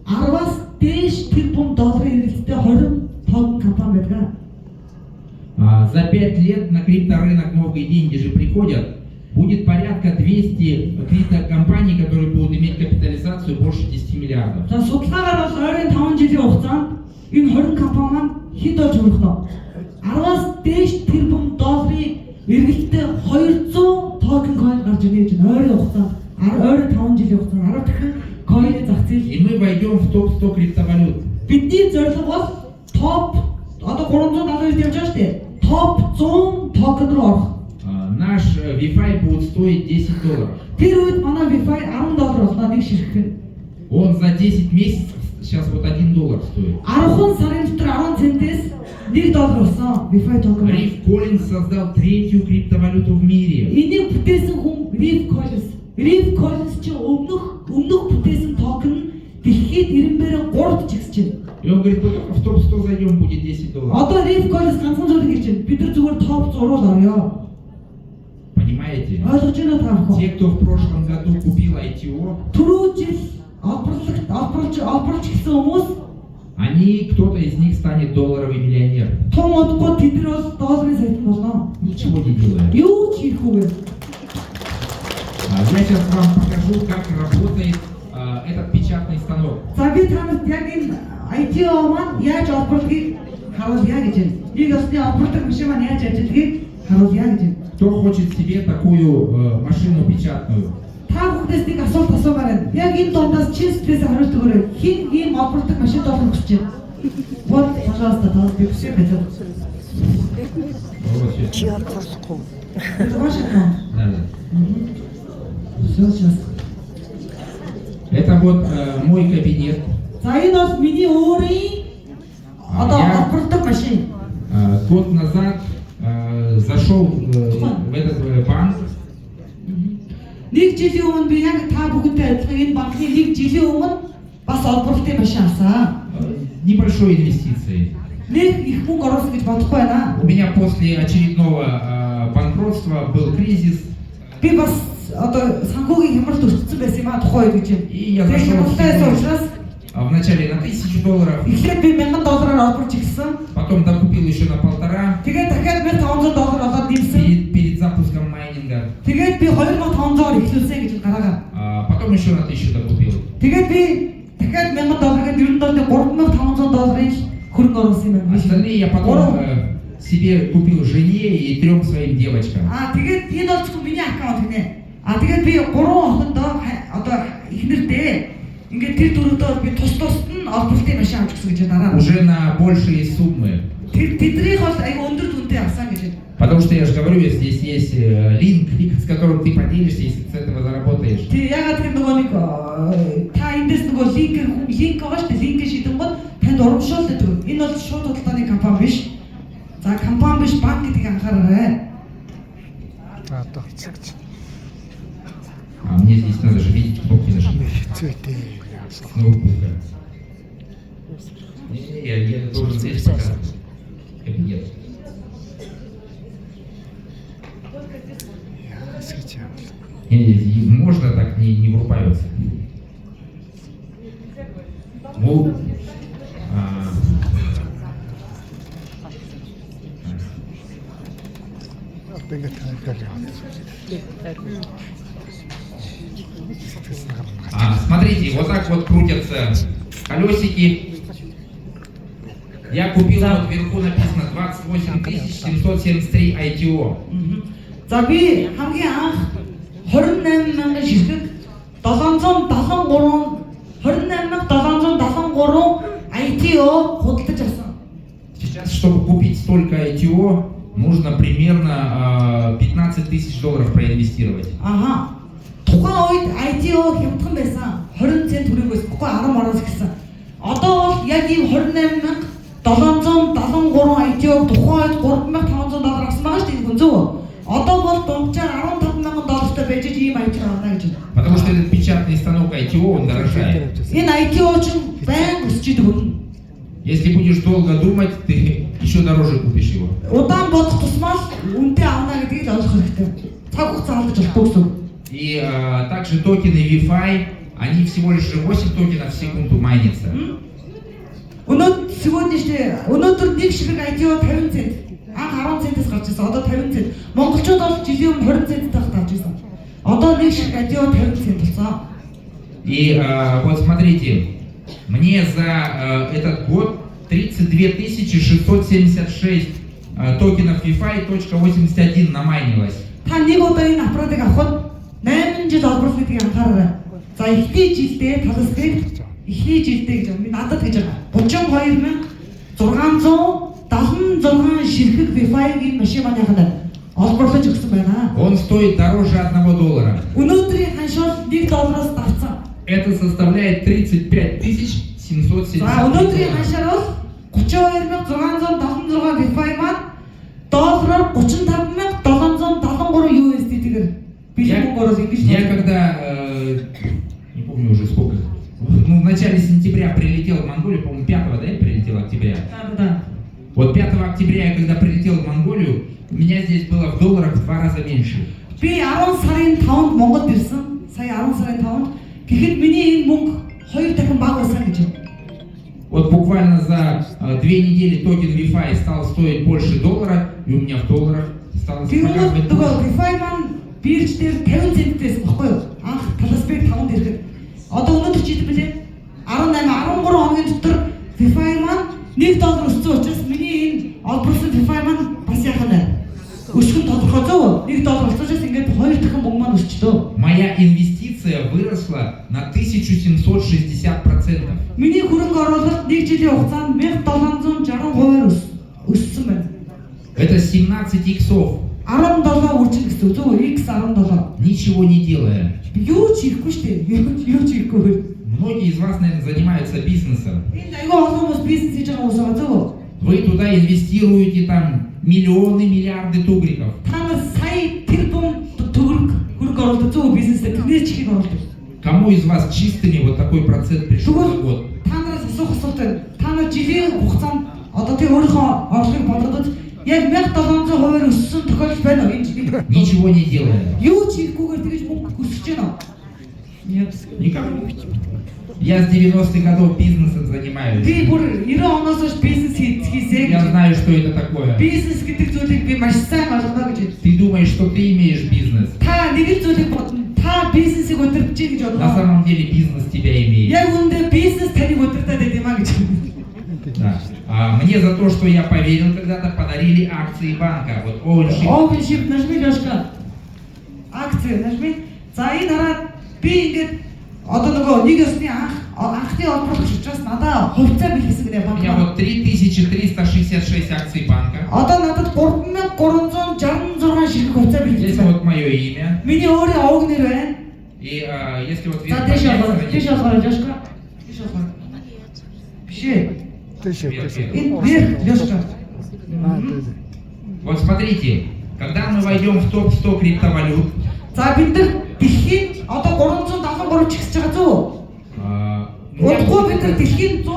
10-аас дээш тэрбум долларын эргэлттэй 20 токен компани байдаг. За 5 лет на крипторынок новые деньги же приходят. Будет порядка 200 криптокомпаний, которые будут иметь капитализацию больше 10 миллиардов. За судалгаагаар бол 25 жилийн хугацаанд энэ 20 компани маань хэд болж өрөх вэ? 10-аас дээш тэрбум долларын эргэлттэй 200 токен coin гарч ирнэ гэж ойрын хугацаанд 25 жилийн хугацаанд 10 дахин coin зах зээл. И мы войдем в топ-100 криптовалют. Бидний зорилго бол топ одоо 370 явж байгаа шүү дээ. Топ 100 токен руу орох. Наш Wi-Fi будет стоить 10 долларов. Тэр үед манай Wi-Fi 10 доллар боллоо нэг ширхэг нь. Он за 10 месяцев сейчас вот 1 доллар стоит. 10 сарын дотор 10 центээс 1 доллар болсон Wi-Fi токен. Риф Коллинз создал третью криптовалюту в мире. Энийг бүтээсэн хүн Риф Коллинз. Риф Коллинз чи өмнөх бүтээсэн токен дэлхийд 90-ээр 3 жигсэж байна. И он говорит, только в топ-100 зайдем, будет 10 долларов. Одоо Риф Коллинз ганцхан зүйл гэж байна. Бид нар зүгээр топ 100 руу орё. Понимаете? Ойлгож байна уу та бүхэн? Те, кто в прошлом году купил ITO, Түрүү жил олборлож гисэн хүмүүс они, кто-то из них станет долларовый миллионер. том одгүй тэд нар бол долларын саятан болно. Ничего не делая. Юу ч хийхгүйгээр. Я сейчас вам покажу, как работает этот печатный станок. За би танад яг энэ ITO маань яаж олборлохыг харуулъя гэж байна. Нэг ёсны олборлох машин маань яаж ажиллахыг харуулъя гэж байна. Кто хочет себе такую машину печатную? Та бүхнээс нэг асуулт асуумаар байна. Яг энэ дундаас чи стресс хариулт өгөөрэй. Хин ийм олборлог машин болох гэж байна. Вот, пожалуйста, толгой все хотят. Вот, сейчас. Чи орлохгүй. Это ваше дом? Да. Все, сейчас. Это вот мой кабинет. За энэ бол миний өөрийн одоо олборлог машин. Год назад зашел в этот банк. Нэг жилийн өмнө би яг та бүхэнтэй адилхан энэ банкны нэг жилийн өмнө бас олборлолтын машин авсан. Небольшой инвестицией. Нэг их мөнгө оруулах гэж бодохгүй байна. У меня после очередного банкротства был кризис. Би бас одоо санхүүгийн хямралд өртсөн байсан юм а тухайн үед гэж. И я зашел в начале на $1000. Эхлээд би $1000 олборч ирсэн. Потом докупил еще на 1,5. Тэгээд дахиад $1500 олоод нэмсэн. Перед запуском майнинга. Тэгээд би $2500 эхлүүлсэн гэж гараагаа. Потом еще на 1000 докупил. Тэгээд би дахиад $1000-ыг ер нь бол $3500 хөрөнгө оруулсан юм байна. Остальные я потом себе купил жене и 3 своим девочкам. Тэгээд энэ бол зөвхөн миний аккаунт гинэ. Тэгээд би 3 охиндоо одоо эхнэрдээ ингээд тэр дөрөвдөө би тус-тусд нь олборлтын машин авч гисэн гэж дараа. Уже на большие суммы. Тэднийх бол аюу өндөр түнтэй авсан гэж. Потому что я же говорю, здесь есть линк, с которым ты поделишься, если ты с этого заработаешь. Тэг ягаад гэвэл нөгөө нэг та эндээс нөгөө линк байгаа шүү дээ. Линкээ шийдэн гол танд урамшуулдаг шүү. Энэ бол шууд худалдааны компани биш. За компани биш, банк гэдгийг анхаараарай. Одоо цагч. А мне здесь надо же видеть кнопки нажимать. Цветы. С ноутбука. Не-не-не, я должен здесь показывать. Кабинет. Я скачал. Можно так не врубаются. Ну, смотрите, вот так вот крутятся колесики. Я купил, вот вверху написано 28773 ITO. За би хамгийн анх 28700 ширхэг 28773 ITO худалдаж авсан. Сейчас, чтобы купить столько ITO, нужно примерно $15 000 проинвестировать. Аха. Тухайн үед ITO хямдхан байсан. 20 цент хүрээс бүхэн 10 мараас гэсэн. Одоо бол яг ийм 28773 ITO тухайн үед $3500 авсан байгаа шүү дээ хүн зөв. Одоо бол дунджаар $15000 байж ийм ITO авна гэж байна. Потому что этот печатный станок ITO, он дорожает. Энэ ITO чинь байн өсч идэг юм. Если будешь долго думать, ты еще дороже купишь его. Удаан бодох тусмал үнэтэй авна гэдгийг л ойлгох хэрэгтэй. Цаг хугацаа алдаж болохгүй гэсэн. И также токены Wi-Fi, они всего лишь 8 токенов в секунду майнятся. Өнөөдөр нэг ширхэг ITO 50 цент. Анх 10 центээс гарч ирсэн. Одоо 50 цент. Монголчууд бол жилийн өмнө 20 центтэй гарч ирсэн. Одоо нэг ширхэг ITO 50 цент болсон. И вот смотрите, мне за этот год 32 676 токенов Wi-Fi.81 намайнилось. Та нэг удаа энэ аппаратыг авахд 8 жил олборлох гэдгийг анхаарай. За эхний жилдээ талскрипт эхний жилдээ гэж надад гэж байгаа. 32676 ширхэг Wi-Fi-ийн машин манайхад олборлож өгсөн байна. Он стоит дороже $1. Өнөөдрийн ханшуул $1 давцсан. Это составляет 35 770. За өнөөдрийн ханшаар бол 32676 Wi-Fi маань доллараар 35773 USD-гээр бэлэн мөнгөөр ингэж. Я когда не помню уже сколько, в начале сентября прилетел в Монголию, по-моему, 5-го, да, я прилетел октября? Да. Вот 5 октября я когда прилетел в Монголию, у меня здесь было в долларах в 2 раза меньше. Би 10 сарын 5-нд Монголд ирсэн. Сая 10 сарын 5-нд. Тэгэхэд миний энэ мөнгө 2 дахин бага байсан гэж. Вот буквально за 2 недели токен Wi-Fi стал стоить больше $1, и у меня в долларах стало показывать Тэгээ больше. Wi-Fi маань бирж дээр 50 центээс баггүй юу? Анх таласпек 5-нд ирэхэд. Одоо өнөөдөр чи хэлбэлээ 13 хоногийн дотор Wi-Fi маань $1 өссөн учраас миний энэ олборлсон Wi-Fi маань бас яах вэ? Өсөх нь тодорхой зөв. $1 болчихсон ингээд 2 дахин мөнгө маань өсчлөө. Моя инвестиция выросла на 1760%. Миний хөрөнгө оруулалт 1 жилийн хугацаанд 1760% өссөн байна. Это 17 иксов, 17 үржин гэсэн зөв X17. ничего не делая. Юу ч хийхгүй шүү дээ. Юу ч хийхгүй. Многие из вас, наверное, занимаются бизнесом. Энд аюу олон хүмүүс бизнес хийж байгаа хүмүүс байгаа зөв. Вы туда инвестируете там миллионы, миллиарды тугриков. Та нар сая тэрбум төгрөг хөрөнгө оруулалт зөв бизнесээр тэрнээ ч их оруулдаг. Кому из вас чистыми вот такой процент пришел за Тэгвэл год? та нараас асуух асуулт байна. Та нар жилийн хугацаанд одоо тий өөрийнхөө орлогыг бодоод яг 1700% өссөн тохиолдол байна уу энэ жилийн? Ничего не делая. Юу ч хийхгүйгээр тэгж мөнгө өсөж байна уу? Нет. Никому. Я с 90-х годов бизнесом занимаюсь. Би бүр 90 оноос хойш бизнес хийсэй. Я знаю, что это такое. Бизнес гэдэг зүйлийг би маш сайн ойлгоно гэж. Ты думаешь, что ты имеешь бизнес. Та нэг л зүйлийг бодно. Та бизнесийг удирдах гэж На бодлоо. самом деле бизнес тебя имеет. Яг үндэ бизнес таныг удирдах гэдэг юм а гэж. Да. Мне за то, что я поверил когда-то, подарили акции банка. Вот очень. Ownership нажми Лёшка. Акци нажми. За энэ хараад би ингээд одоо нөгөө нэг ёсны анхны олборлогч учраас надад хувьцаа бэлгэсэн гэдэг У меня банк. вот 3366 акций банка. Одоо надад 3366 ширхэг хувьцаа Здесь бэлгэсэн. вот мое имя. Миний өөрийн овг нэр байна. И если вот За вверх дэш поднять аваа. Дэш страницу, аваа Лёшка. Дэш аваа. Бишээ. Дэшээ. Энэ вверх Лёшка. вот смотрите, когда мы войдем в топ-100 криптовалют, За бид нар дэлхийн одоо 373 чигсэж байгаа зөв. у меня Удахгүй бид нар будет дэлхийн 100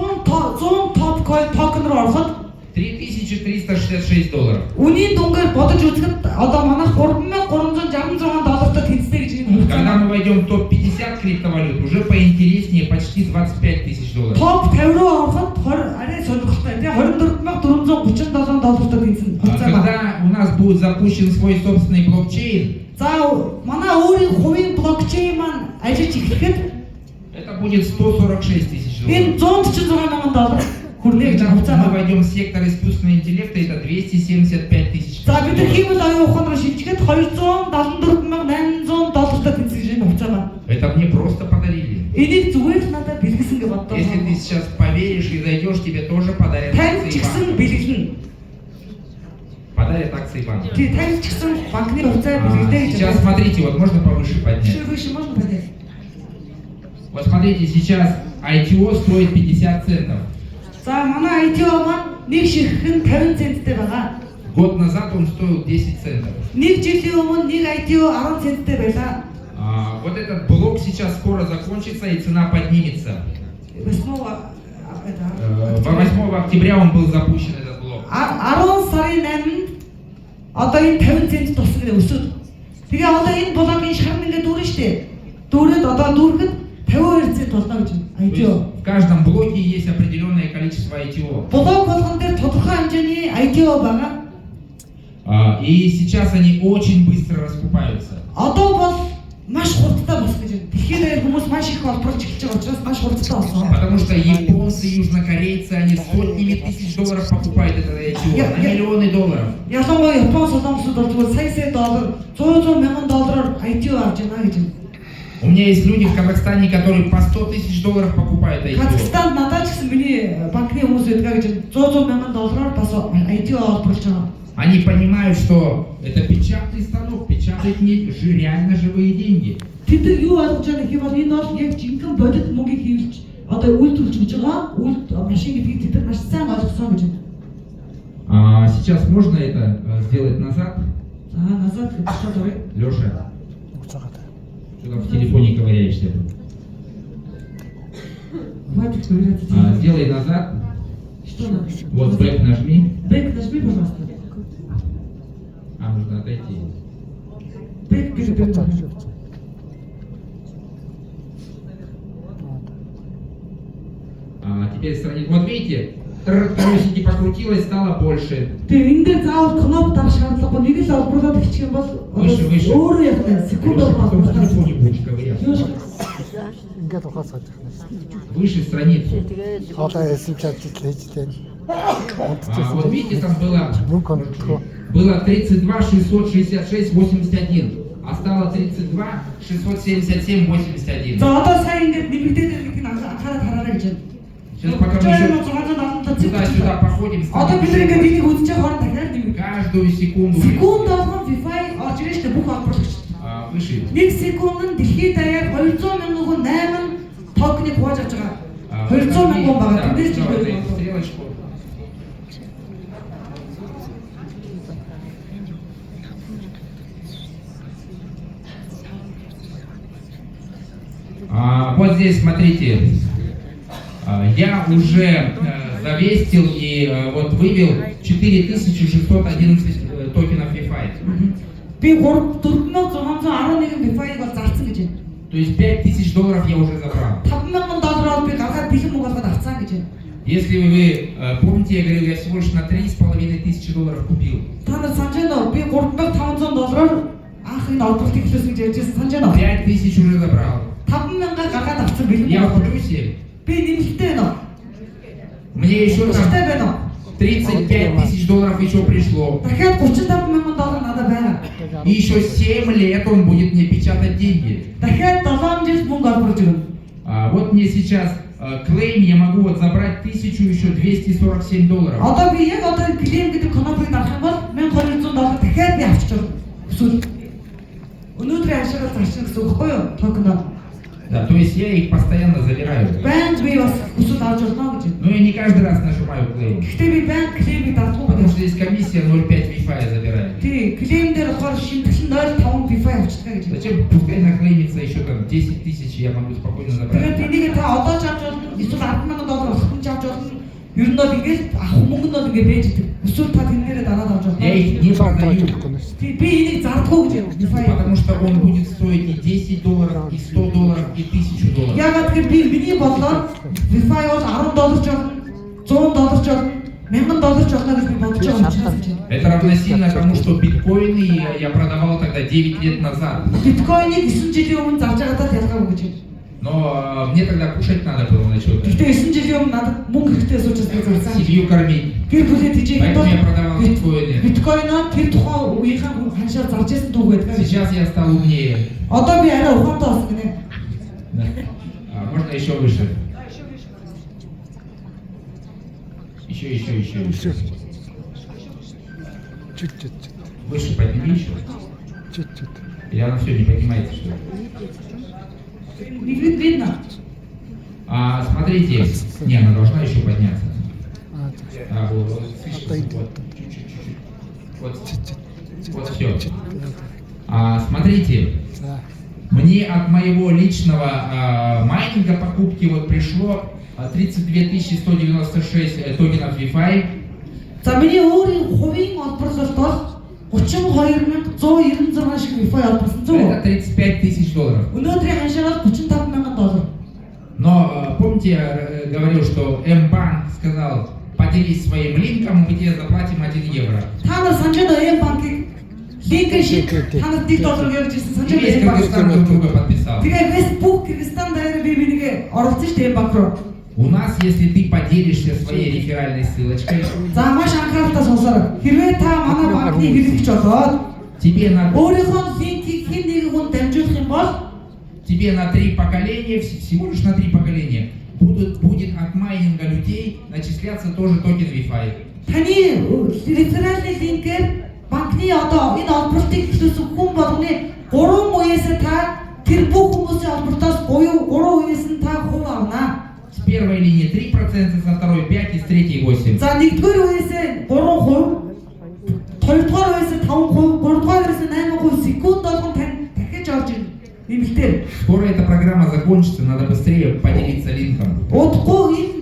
топ coin токен руу ороход $3366. үнийн дүнгээр бодож үзэхэд одоо манайх $3366 тэнцэнэ гэж энэ Когда хугацаа. мы войдем в топ-50 криптовалют, уже поинтереснее почти $25 000. Топ 50 руу ороход арай сонирхолтой тийм $24437 тэнцэнэ хугацаа байна. Когда у нас будет запущен свой собственный блокчейн, За манай өөрийн хувийн блокчейн маань ажиллаж эхлэхэд это будет $146 энэ000. $146,000 хүрлээ гэж Когда хугацаа мы байна. войдем в сектор искусственного интеллекта, это $275 За бид нар 000. хиймэл оюун ухаан руу шилжихэд $274,800 тэнцэж энэ хугацаа байна. Это мне просто подарили. Энийг зүгээр л надад бэлгэсэн гэж бодлоо. Если ты сейчас поверишь и зайдешь, тебе тоже подарят Тань ч акции гэсэн банка. бэлгэлнэ. Подарят акции банка. Тий, тань ч гэсэн банкны хугацаа бэлгэлээ гэж. Сейчас смотрите, вот можно повыше поднять. Выше можно поднять? Вот смотрите, сейчас ITO стоит 50 центов. За манай ITO маань нэг ширхэг нь 50 центтэй байгаа. Год назад он стоил 10 центов. Нэг жилийн өмнө нэг ITO 10 центтэй байлаа. Вот этот блок сейчас скоро закончится и цена поднимется. 8 октября он был запущен, этот блок. 10 сарын 8-нд одоо энэ 50 цент тусна гэдэг өсөд. Тэгээ одоо энэ блогийн шарн ингээд дүүрэн штэ. Дүүрээд одоо дүүрэхэд 52 цент болно гэж То есть ITO. в каждом блоке есть определенное количество ITO. Блок болгон дээр тодорхой хэмжээний ITO байгаа. И сейчас они очень быстро раскупаются. Одоо бол маш хурдтай бос гэж байна. Дэлхийн дээр хүмүүс маш их олборлж эхэлж байгаа учраас маш хурдтай болсон. Потому что японцы, южнокорейцы, они сотнями тысяч долларов покупают это ITO, на миллионы долларов. Ялангуяа Япон солонгосууд бол зүгээр сая доллар, 100 мянган доллараар ITO авч байна гэж байна. У меня есть люди в Казахстане, которые по 100 тысяч долларов покупают ITO. Казахстанд надад ч гэсэн миний банкны хүмүүс байдаг гэж байна. 100 мянган доллараар бас ITO олборлж байгаа. Они понимают, что это печатный станок, печатает реально живые деньги. Тэд нар юу ойлгож байгаа гэх юм бол энэ бол яг жинхэнэ бодит мөнгөийг хийвч одоо үйлдвэрлэж өгч байгаа. Машин гэдгийг тэд нар маш сайн ойлгосон гэж байна. Сейчас можно это сделать назад? За назад гэж байна. Леша, что там в телефоне ковыряешься? Хватит ковыряться. Сделай назад. Что надо? Вот бэк нажми. Бэк нажми, пожалуйста. Нужно отойти. Бэк перебирай. Теперь страница. Вот видите, колесики покрутилось, стало больше. Тэгээ энэ дээр заавал кноп дарах шаардлагагүй. Нэг л олборлоод ихчих юм бол Выше. өөрөө яг секунд Леша, потом в болмоор. телефоне будешь ковыряться. Ингээд ухаасаад байна. Выше страницу. Одоо эсэм чадчих хийж тань. Вот видите, там было Мөнгө онцлоо. Было 32 666 81, а стало 32 677 81. За одоо сайн ингээд нэмэгдээд ирэх нь анхаарал хараарай гэж байна. Сейчас пока мы еще 670 туда-сюда походим, Одоо бид нэг ингээд энийг үзэж байгаа хооронд дахиад нэмэгдээ. каждую секунду Секунд болгон Wi-Fi орж ирж штэ бүх холбогч. выше. 1 секунд дэлхийд даяар 200 мянган хүн 8 токеныг хувааж авч байгаа. 200 мянган хүн байгаа. Да, Тэндээс ч давай, их байна. стрелочку. Вот здесь, смотрите, я уже завестил и вот вывел 4611 токенов Wi-Fi. Би 4611 Wi-Fi-г бол зарцсан гэж байна. То есть $5000 я уже забрал. $5,000 би гаргаад бэлэн болгоод авцсан гэж байна. Если вы помните, я говорил, я всего лишь на $3500 купил. Та нар санаж байна уу? Би $3,500 анх энэ олборлт эхлүүлсэн гэж ярьж байсан санаж байна уу? 5000 уже забрал. 5,000 гаргаад авцсан бэлэн Я в болгоод. плюсе. Би нэмэлттэй байна уу? Мне еще там Нэмэлттэй байна уу? $35 000 еще пришло. Дахиад $35,000 надад байгаа. И еще 7 лет он будет мне печатать деньги. Дахиад 7 жил мөнгө олборж өгнө. Вот мне сейчас клейм, я могу вот забрать $1247. Одоо би яг одоо клейм гэдэг кнопыг дарах юм бол $1200 дахиад би авчиж байгаа. Эсвэл өнөөдрийн ашиглаж зарчна гэсэн үг байхгүй юу? Токеноо. Да, то есть я их постоянно забираю. Банд би бас өсөл авч болно гэж. Но я не каждый раз нажимаю клейм. Гэхдээ би банд клеймийг дардаггүй Потому гэдэг. что здесь комиссия 0,5 Wi-Fi забирает. Тий, клейм дээр болохоор шинтгэл 0.5 Wi-Fi авчихдаг гэж. Зачем пускай наклеймится еще там 10 000, я могу спокойно Тэгээд забрать. энийг та одоо ч авч болно. Эсвэл $10,000 авах ч авч болно. Ер нь бол ингээд авах мөнгө нь бол ингээд байж идэг. Эсвэл та тэрнээрээ дараад авч болно. Я их не продаю. Тий, би энийг зардаггүй гэж Wi-Fi. Потому что он будет стоить и $10, и $100, и $1000. Ягаад гэвэл би миний бодлоор Wi-Fi бол $10 ч болно, $100 ч болно, $1000 ч болно гэж би бодож байгаа учраас гэж. Это равносильно тому, что биткоины я продавал тогда 9 лет назад. Биткойныг 9 жилийн өмнө зарж байгаадаа ялгаагүй гэж. Но мне тогда кушать надо было на что-то. Гэхдээ 9 жилийн өмнө надад мөнгө хэрэгтэй суучас би зарсан. Семью кормить. Гэр бүлээ тийжээ Поэтому я продавал биткоины. биткойноо тэр тухайн үеийнхээ хүн ханшаар зарж байсан дүү гэдэг. Сейчас я стал умнее. Одоо би арай ухаантай болсон гинэ. Да. Можно еще выше. Еще. Чуть-чуть. Выше подними еще. Чуть-чуть. Или она все не поднимается, что ли? Нэг видно. Смотрите. Не, она должна еще подняться. Вот, Отойди. вот, чуть-чуть. Вот, Чуть-чуть. вот все. Смотрите. За. Мне от моего личного майнинга покупки вот пришло 32 196 токенов Wi-Fi. За миний өөрийн хувийн олборлолт бол 32,196 шиг Wi-Fi олборсон зү. Это $35 000. Өнөөдрийн ханшаар бол $35,000. Но помните, я говорил, что М-банк сказал, поделись своим линком, мы тебе заплатим 1 евро. Та нар санаж байна банкыг линкээр шиг та нар $1 явуулж ирсэн санаж И весь байна банк. Кыргызстан друг друга подписал. Тэгээ Facebook Кыргызстан дээр би бинийг оролцсон шүү дээ банк руу. У нас, если ты поделишься своей реферальной ссылочкой, За маш анхааралтай сонсоорой. Хэрвээ та манай банкны хэрэглэгч болоод тебе на өөрийнхөө линкийг хэн нэгэн хүн дамжуулах юм бол тебе на 3 поколения, всего лишь на 3 поколения, будет от майнинга людей начисляться тоже токен Wi-Fi. таны реферальны линкээр банкны одоо энэ олборлтыг эхлүүлсэн хүн болгоны 3 үеэс та тэр бүх хүмүүсийн олбортоос буюу 3 үеэс нь та хувь авна. С первой линии 3%, со второй 5% и с третьей 8%. За нэгдүгээр үеэс 3%, хоёрдугаар үеэс 5%, гуравдугаар үеэс 8% секунд болгон тань дахиж орж ирнэ. Нэмэлтээр. Скоро эта программа закончится, надо быстрее поделиться линком. Удахгүй энэ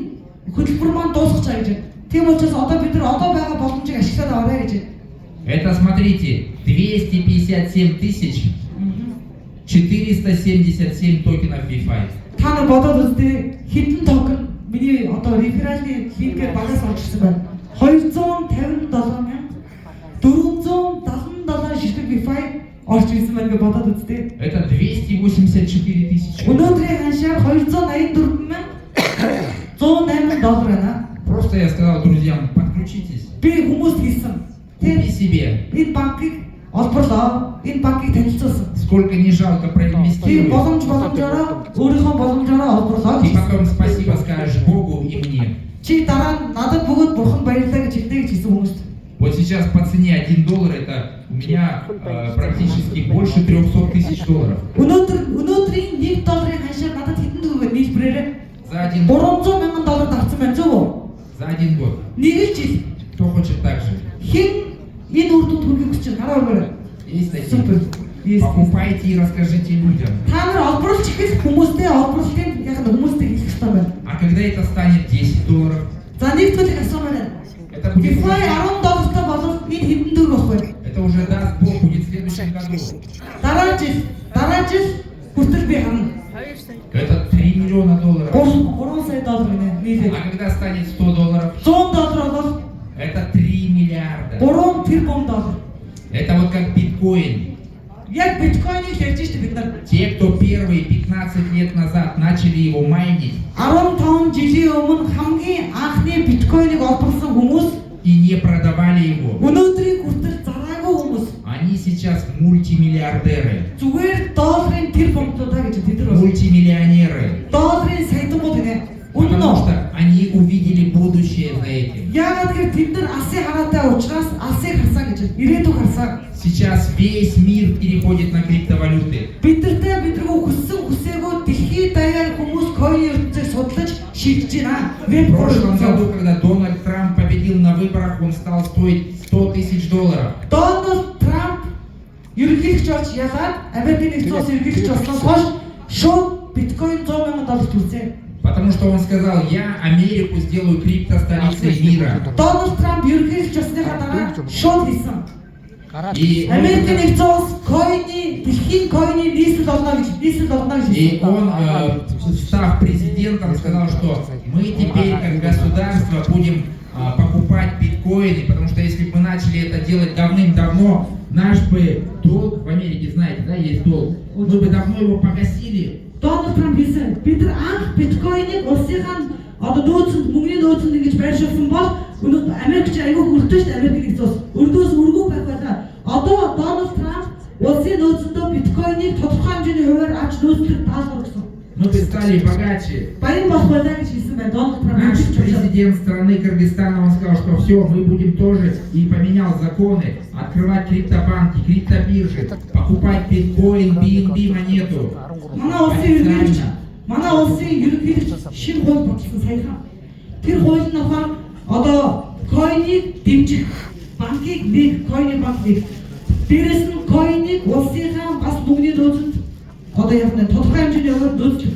хөтөлбөр маань дуусах чаа гэж байна. Тийм учраас одоо бид нар одоо байгаа боломжийг ашиглаад аваарай гэж байна. Это, смотрите, 257 477 токенов Wi-Fi. Та нар бодоод үзтээ хэдэн токен миний одоо реферальны линкээр багаас орчихсон байна. 257,477 ширхэг Wi-Fi орж ирсэн байна гэж бодоод үзтээ. Это 284 тысячи. Өнөөдрийн ханшаар $284,108 байна. Просто Просто я сказал друзьям, подключитесь, Би хүмүүст хэлсэн. купи себе. Энэ банкыг олборлоо. Энэ банкыг танилцуулсан. Сколько не жалко Би проинвестировать. боломжоор өөрийнхөө боломжоор олборлоо. И потом спасибо скажешь Богу и мне. Чи дараа нь надад бөгөөд бурхан баярлалаа гэж хэлдэг гэж хэлсэн хүмүүст. Вот сейчас по цене $1 это у меня практически больше 300 тысяч долларов. Өнөөдрийн $1 ханшаар надад хэдэн төгрөг нийлбэрээрээ За один год. $300,000 авсан байна зөв үү? За один год. Нэг л жил. Кто хочет так же? Хэн энэ үр дүнд хүрэхийг хүсэж байгаа хараа. Есть такие? Супер. Есть. Покупайте и расскажите людям. Та нар олборлж ихэл хүмүүстэй олборлын яг нь хүмүүстэй хэлэх хэрэгтэй байна. А когда это станет $10, За нэгдүгээр асуу байна. это будет Гэвь $10 болов энэ хэдэн төгрөг болох вэ? это уже даст Бог будет в следующем году. Дараа жил хүртэл би харна. Это $3 миллиона. 3 сая доллар гинэ нийлээ. А когда станет $100, $100 бол это 3 миллиарда. 3 тэрбум доллар. Это вот как биткоин. Яг биткойныг ярьж штэ бид нар. Те, кто первые 15 лет назад начали его майнить 15 жилийн өмнө хамгийн анхны биткойныг олборлсон хүмүүс и не продавали его, өнөөдрийг хүртэл зараагүй хүмүүс они сейчас мультимиллиардеры, зүгээр долларын тэрбумтуудаа гэж тэд нар бол мультимиллионеры. долларын саятмууд гинэ. Потому Үнэн үү? что они увидели будущее за этим. Яагаад гэвэл тэд нар алсын хараатай учраас алсыг харсан гэж ирээдүг харсан. Сейчас весь мир переходит на криптовалюты. Бидэртэй бидрүү хүссэн хүсээгүй дэлхийд даяар хүмүүс койн ертөнцийг судлаж шийдэж байна. В прошлом году, когда Дональд Трамп победил на выборах, он стал стоить $100 тысяч. Дональд Трамп ерөнхийлөгч болж ялаад Америкийн нэгдсэн улсын ерөнхийлөгч болсноос хойш шууд биткойн $100,000 төлсөн. Потому что он сказал, я Америку сделаю криптостолицей мира. Дональд Трамп ерөнхийлөгч болсныхаа дараа шууд хэлсэн. И Америкийн нэгдсэн улс койны дэлхийн койны нийслэл болно гэж И хэлсэн. он, став президентом, сказал, что мы теперь как государство будем покупать биткоины, потому что если бы мы начали это делать давным-давно, наш бы долг в Америке, знаете, да, есть долг, мы бы давно его погасили. Дональд Трамп хэлсэн. Бид нар анх биткойныг улсынхаа одоо нөөцөнд мөнгөний нөөцөнд ингэж байршуулсан бол өнөөдөр Америкч аягүй хүрдэж шүү дээ Америкийн нэгдсэн улс. Өрдөөс өргөө байх байлаа. Одоо Дональд Трамп улсын нөөцөндөө биткойныг тодорхой хэмжээний хуваар авч нөөцлөг таалбар гэсэн. Мы бы стали богаче. Баян болох байлаа гэж хэлсэн байна Дональд Трамп. Наш президент страны Кыргызстана, он сказал, что все, мы будем тоже, и поменял законы, открывать криптобанки, криптобиржи, покупать биткоин, BNB монету. Манай улсын ерөнхийлөгч шинэ хууль баталсан саяхан. Тэр хууль нь болохоор одоо койныг дэмжих банкыг нэг койны банк нэг. Дээрээс нь койныг улсынхаа бас мөнгөний нөөцөнд одоо яг нэг тодорхой хэмжээний хуваар нөөцлөх.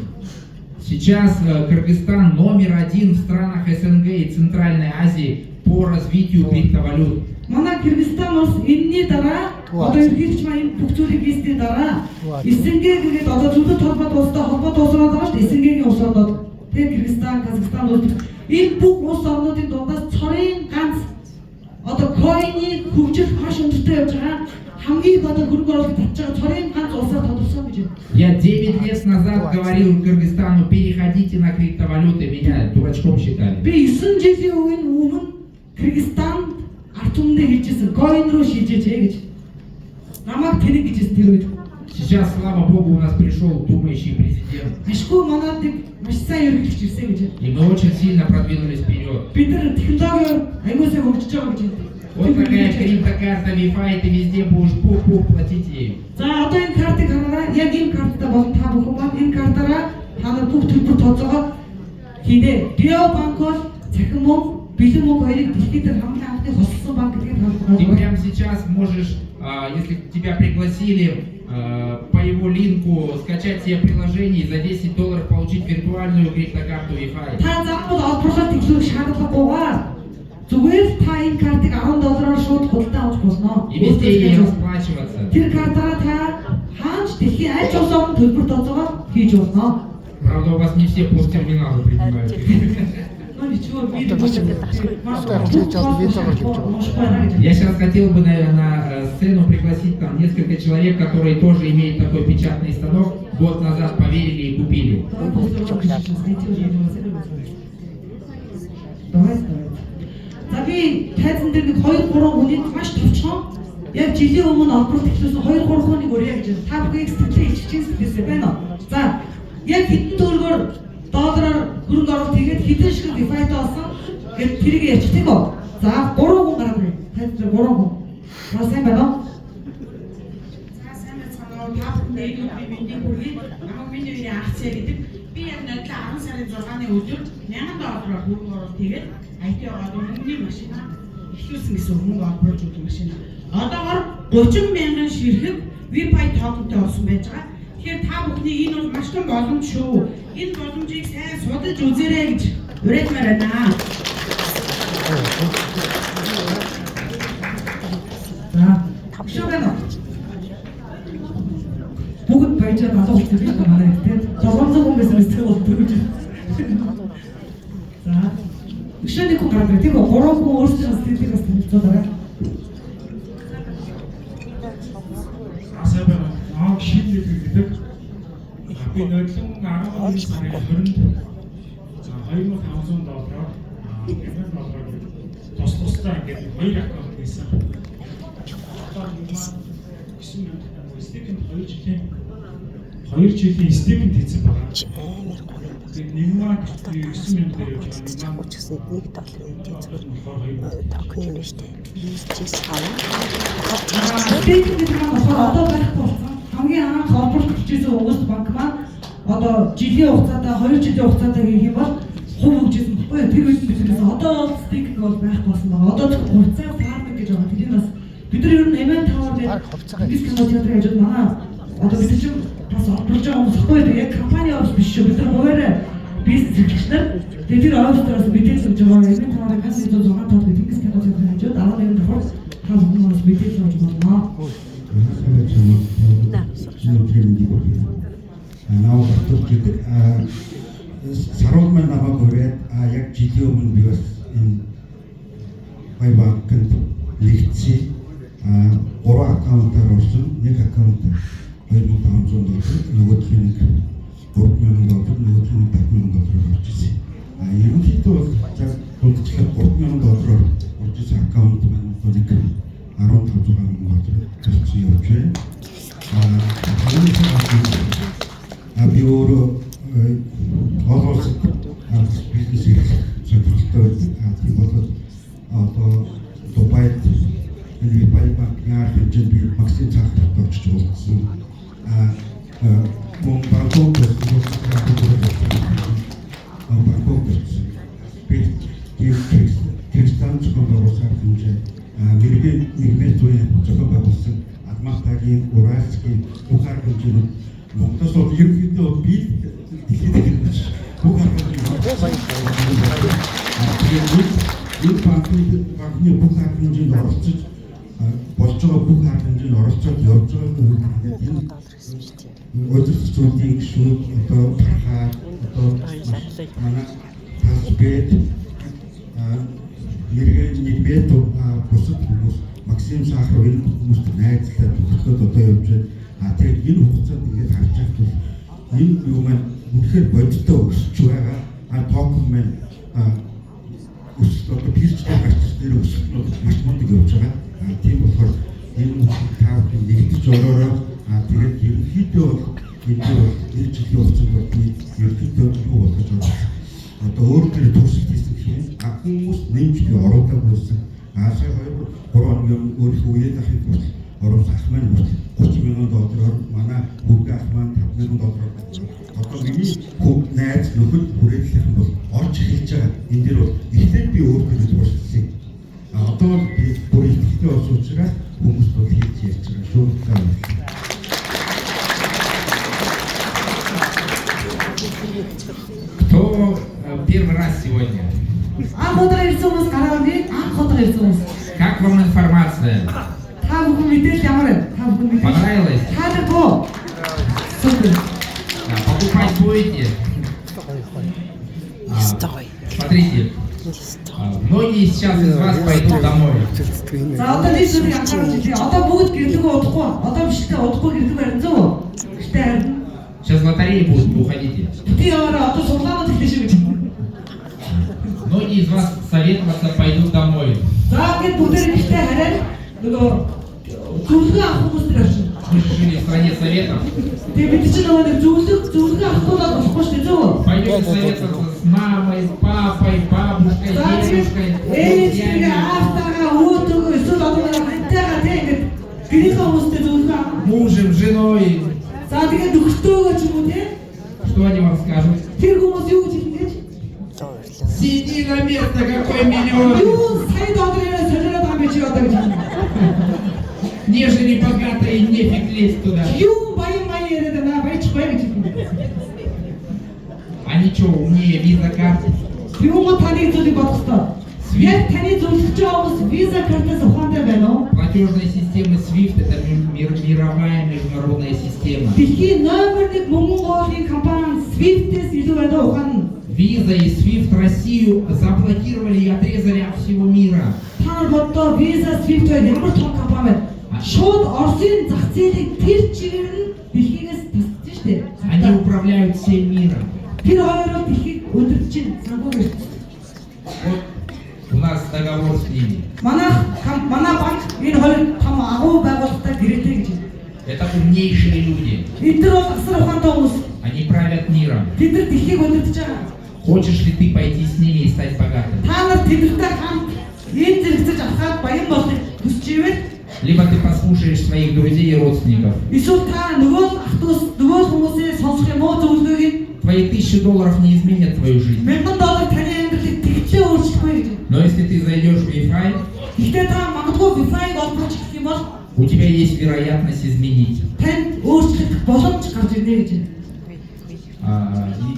Сейчас Кыргызстан №1 в странах СНГ и Центральной Азии по развитию криптовалют. Манай Кыргызстан улс энэний дараа одоо ерөнхийлөгч маань бүх зүйлийг хийсний дараа СНГ гэдэг одоо зөвхөн толгойд улстай холбоотой улс орнууд байгаа шүү дээ. СНГ-ийн улс орнууд. Тэгээд Кыргызстан, Казахстан улс энэ бүх улс орнуудын дундаас цорын ганц одоо койны хөгжил маш өндөртэй явж байгаа хамгийн их одоо хөрөнгө оруулалт татж байгаа цорын ганц улсаар тодорхойлсон гэж байна. Я 9 лет назад говорил Кыргызстану, переходите на криптовалюты, меня дурачком считали. Би 9 жилийн өмнө Кыргызстан ард түмэндээ хэлжсэн койн руу шилжээч гэж. Намайг тэнэг гэж хэлсэн тэр үед. Сейчас, слава богу, у нас пришел думающий президент. Ашгүй манад нэг маш сайн ерөнхийлөгч ирсэн гэж. И мы очень сильно продвинулись вперед. Бид нар технологи аягүй сайн хөгжиж байгаа гэж байна. Вот такая криптокарта Wi-Fi, ты везде будешь пух-пух платить ею. За одоо энэ картыг хараарай. Яг энэ карттай болон та бүхэн маань энэ картаараа та нар бүх төлбөр тооцоогоо хийнэ. Биобанк бол цахим мөнгө, бэлэн мөнгө хоёрыг дэлхийд хамгийн анхны хосолсон банк гэдгийг Ты харуулж прямо сейчас можешь, если тебя пригласили, по его линку скачать себе приложение и за $10 получить виртуальную криптокарту Wi-Fi. та заавал олборлолт ихлэх шаардлагагүйгээр зүгээр та энэ картыг $10-аар шууд худалдаа авч болно. И везде ей расплачиваться. Тэр картаараа та хаач дэлхийн аль ч улсад төлбөр тооцоогоо хийж болно. Правда, у вас не все посттерминалы принимают. Ну ничего, Я сейчас хотел бы, наверное, на сцену пригласить там несколько человек, которые тоже имеют такой печатный станок, год назад поверили и купили. Давай. За би тайзан дээр нэг 2-3 хүний маш товчхон яг жилийн өмнө олборт ихлүүлсэн 2-3 хүнийг өрье гэж та бүхэн сэтгэлээ иччихсэн зүйлсээ байна уу? За яг хэдэн төгрөгөөр доллараар хөрөнгө оруулалт хийгээд хэдэн шиг дефайт болсон гэд тэрийг ярьчих тийм үү? За 3 хүн гараад байна. Тайзан дээр 3 хүн. За сайн байна уу? За сайн байна уу? Та бүхэнд энэ өдрийн мэндийг хүргэе. Намайг миний үеийн акцаа гэдэг. Би яг нодлоо 10 сарын 6-ны өдөр 1000 доллараар хөрөнгө оруулалт хийгээд IT ороод өмнөний машина ихлүүлсэн гэсэн хөрөнгө оруулж өгөх машина. Одоогоор 30 мянган ширхэг Wi-Fi тооконтой болсон байж байгаа. Тэгэхээр та бүхний энэ бол маш том боломж шүү. Энэ боломжийг сайн судалж үзээрэй гэж уриалмаар байна. За тавшаа байна уу? Бүгд баяжаа залуу хүмүүс биш манай тийм 700 хүмүүс өстэй болдог. За өшөөний хүн гараад тийм үү? 3 хүн өөрсдөө сэтгэлийг бас тэмцээд Асаа аа шийдэл гэдэг. Би нодлон 12 сарын 20-нд 2500 доллараар 1000 доллараар тусдаа ингээд 2 аккаунт хийсэн. Одоо стипенд 2 жилийн стипенд хийсэн байгаа. Тэгээд нэг маань 9000 дээр явж байгаа. Учирсан $1 зүгээр токны юм шүү дээ. Чис хаа. тэгээд одоо байх болсон. Хамгийн анх олборт хийсэн Угсд банк маань одоо жилийн хугацаатаа 2 жилийн хугацаатаа хийх юм бол хувь хөгжсөн баггүй юу? Тэр үед биднээс одоо стикинг бол байх болсон байгаа. Одоо зөвхөн хувьцаа фарминг гэж байгаа. тэрийг бас бид нар ер нь MN Tower гэдэг дисконт театр гэж манай одоо бид чинь бас олборж байгаа хүмүүс баггүй юу? Яг компани офс биш шүү. Бид нар хуваараа бизнес эрхлэгч нар тэгээд тэр офстероос мэдээлэл өгж байгаа. MN Tower-ын канцлер 6 тоо бид дисконт театр хажууд 11 давхар та хүмүүс мэдээлэл өгж байна. Наа батлж гэдэг сарууд маань намайг өрөөд яг жилийн өмнө би бас энэ банкнд нэгдсэн 3 аккаунтаар орсон. Нэг аккаунт 2500 доллар, нөгөөх нь 3000 доллар, нөгөөх нь 7000 доллараар орж ирсэн. Ерөнхийдөө бол яг дундчлаг 3000 доллараар орж ирсэн аккаунт маань нэг 15,000 доллар төлсөн явж байна. Би өөрөө олон бизнес сонирхолтой байдаг. Тийм болоод одоо Дубайд энэ банкнаар хэмжээнд би Максим цаахад очиж уулзсан. Бангкок Кыргызстан зохион байгуулсан хэмжээ мэрэгэн нэгдмийн зүйн зохион байгуулсан Алматагийн Уральскийн бүх арга хэмжээнд Монголоос бол ерөнхийдөө би дэлхийд бүх арга хэмжээнд банкны бүх арга хэмжээнд оролцож болж байгаа бүх арга хэмжээнд оролцоод явж байгаа энэ өдөрт зүйлийн гişүүд одоо хаа одоо манай тасбэд мэрэгэн нэгбэт бусад хүмүүс Максим Сахаров энэ хүмүүст найзлаад төлөвлөд одоо явж байна. Тэгээд энэ хугацаанд ингээд харж байхад энэ юу маань үнэхээр бодиттой өсөж байгаа. Тоокн маань өсөлт одоо пирчтэй гарч дээр өсөлт нь маш мундаг явж байгаа. Тийм болохоор энэ таавд нэгдэж ороороо тэгээд ерөнхийдөө энэ жилийн хугацаанд ерөнхийдөө юу болгож байгаа. Одоо өөр төр туршилт хийсэн юм. Хүмүүс нэмж би оруулаад байсан. Сая 2-3 хоногийн өөрийнхөө үеийн ахын тус оруулах маань 30,000 доллараар манай хүүгээ ах маань 50,000 доллараар одоо миний хүүг найз нөхөд хүрээлэх нь бол орж эхэлж байгаа. Энэ дээр бол эхлээд би өөртөө туршилсан. Одоо би бүр ихтэй болсон учраас хүмүүс бол хийж ярьж байгаа шүү. Кто первый раз сегодня? Анх удаа ирсэн хүмүүс гараад ирээ. Анх удаа ирсэн хүмүүс. Как вам информация? Та бүхэн мэдээлэл ямар вэ? Та бүхэн мэдээлэл. Понравилось? Таалагдав. Супер. Покупать будете? Стой. Смотрите, многие сейчас из вас пойдут домой. За одоо нэг зүйлийг анхаарч ирээ. Одоо бүгд гэрлэгөө удахгүй. Одоо биштэй удахгүй гэрлэг барин зөв үү? Биштэй харин. Сейчас лотереи будут, вы уходите. Бити яваараа одоо сулгаанууд хэлсэн шүү гэж. Многие Многие из вас советоваться пойдут домой. За ингээд бүгдээ ихтэй хараад нөгөө зөвлөгөө авах хүмүүс дээр очив. Мы же жили в стране советов. Тэгээ бид чинь нөгөө нэг зөвлөгөө авахгүй бол болохгүй шүү дээ зөв. Пойдете советоваться с мамой, с папой, бабушкой, За дедушкой, ээжтэйгээ друзьями, аавтайгаа өөдөгөө эсвэл одоо хантайгаа тэгээ ингээд гэрийнхээ хүмүүстэй зөвлөгөө авах. мужем, женой. За тэгээ нөхөртөөгөө ч юм уу те. Что они вам скажут? Тэр хүмүүс юу гэж хэлнэ гэж? Сиди на место, какой миллион. Юу сая доллараар солиороод байгаа юм чи одоо гэж хэлнэ. Нежели богатые, нефиг лезть туда. Юу баян яриад байна баяжхгүй гэж хэлнэ. Они что, умнее виза карт? Юу таныг зүйлийг бодох ёстой. Яг таны зөвлөж байгаа хүмүүс виза картаас ухаантай байна уу? Платежная система SWIFT это мировая международная система. Дэлхийн номер 1 мөнгөн гоолын компани SWIFT-с илүү байна уу ухаан? Виза и SWIFT Россию заблокировали и отрезали от всего мира. Та боддоо виза SWIFT ямар том компани байна? Шууд Оросын зах зээлийг тэр чигээр нь дэлхийгээс тасчих штеп. Они управляют всем миром. Тэр хоёроо дэлхийг өдөрч чинь сангуур. Вот у нас договор с ними. Манай банк энэ хоёр том агуу байгууллагатай гэрээтэй гэж. Это умнейшие люди. Эдгээр бол асар ухаантай хүмүүс. Они правят миром. Тэд нар дэлхийг өдөрч байгаа. Хочешь ли ты пойти с ними и стать богатым? Та нар тэдэртэй хамт энэ зэрэгцэж авахад баян болыг хүсч ивэл Либо ты послушаешь своих друзей и родственников. эсвэл та нөгөө ах トゥ ус нөгөө хүмүүсээ сонсох юм уу зөвлөгөөг Твои $1000 не изменят твою жизнь. $1000 таны амьдралыг тэгтлээ өөрчлөхгүй гэж. Но если ты зайдешь в Wi-Fi, Гэхдээ та магадгүй Wi-Fi-г олбож гэх юм бол у тебя есть вероятность изменить. танд өөрчлөх боломж гарч ирнэ гэж.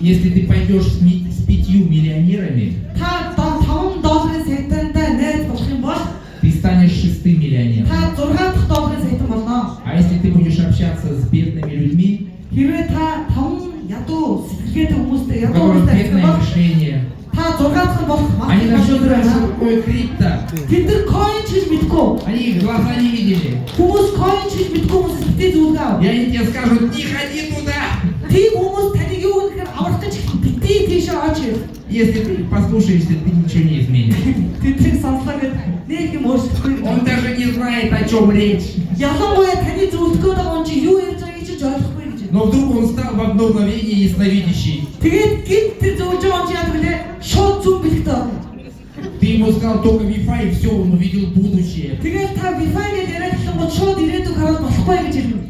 Если ты пойдешь с 5 миллионерами, Та $5 сайтантай найз болох юм бол ты станешь 6-м миллионером. та $6 сайтан болно. А если ты будешь общаться с бедными людьми, Хэрвээ та 5 ядуу сэтгэлгээтэй хүмүүстэй у ядуу которых хүмүүстэй бедное бол мышление, та 6 болох они даже не знают, что мах. такое крипто. Тэд нар coin хийж мэдгүй. Они их глаза не видели. Хүмүүс coin хийж мэдгүй хүмүүс сэтгэл зүгөө. И они тебе скажут, не ходи туда. Тийм хүмүүс таныг юу гэхээр аврах гэж битгий тийш очиж. Если ты их послушаешься, ты ничего не изменишь. Тэднийг сонслоо гэд нэг юм өөрчлөхгүй. Он даже не знает, о чем речь. Ялангуяа таны зөвлөгөөд байгаа юм чи юу ярьж байгааг чи ойлгохгүй гэж. Но вдруг он стал в одно мгновение ясновидящий. Тэгээд гинт тэр зөвлөж байгаа юм чи яадаг лээ шууд зүг бэлгтэй байна. Ты ему сказал только Wi-Fi, и все, он увидел будущее. Тэгээд та Wi-Fi гэж яриад хэлсэн гол шууд ирээдүг хараад болохгүй гэж хэлнэ.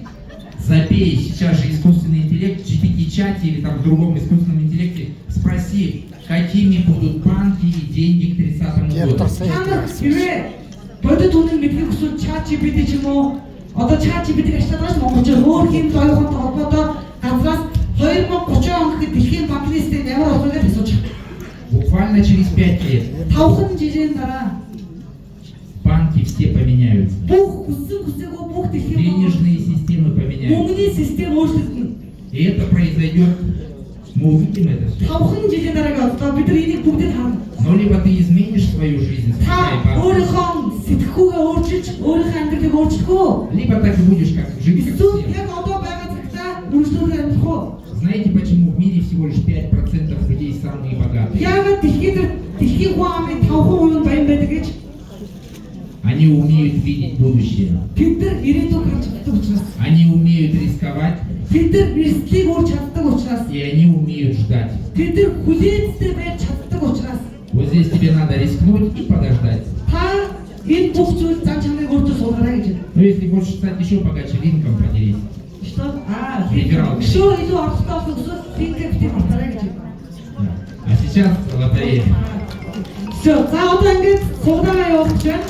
Забей, сейчас же искусственный интеллект, в GPT-чате или там в другом искусственном интеллекте, спроси, какими будут банки и деньги к 30 году. Та нар хэрвээ бодит үнэн мэдхийг хүсвэл ChatGPT ч юм уу одоо ChatGPT-г ашиглаад байгаа ч Монголчууд өөр хэм соёлтой холбоотой газраас 2030 он гэхэд дэлхийн банкны систем ямар болох вэ гэж асууж байгаа. Буквально через 5 лет 5 жилийн дараа банки все поменяются. бүх хүсээгүй бүх дэлхийн Денежные системы поменяются. мөнгөний систем өөрчлөгдөнө. И это произойдет, мы увидим это все. 5 жилийн дараа одоо бид нар энийг бүгдийг харна. Но либо ты изменишь свою жизнь, Та ступай по- өөрийнхөө сэтгэхүйгээ өөрчилж, өөрийнхөө амьдралыг өөрчлөх үү? либо так и будешь как жить как Эсвэл все. яг одоо байгаа цагтаа үргэлжлүүлэн амьдрах уу? Знаете, почему в мире всего лишь 5% людей самые богатые? Яагаад дэлхийн хүн амын 5% баян байдаг гэж Они умеют видеть будущее. тэд нар ирээдүйг харж чаддаг учраас Они умеют рисковать, тэд нар эрсдлийг өөрч чаддаг учраас и они умеют ждать. тэд нар хүлээцтэй байж чаддаг учраас Вот здесь тебе надо рискнуть и подождать. та энэ бүх зүйл зан чанарыг өөртөө суулгаарай гэж. Но если хочешь стать еще богаче, линком поделись. Што Либерал. Шүү илүү авахтай болох учраас линкээ битгий хатарай гэж. Да. А сейчас лотерея. Всё, за одоо ингэж суугаараа явуулж байна.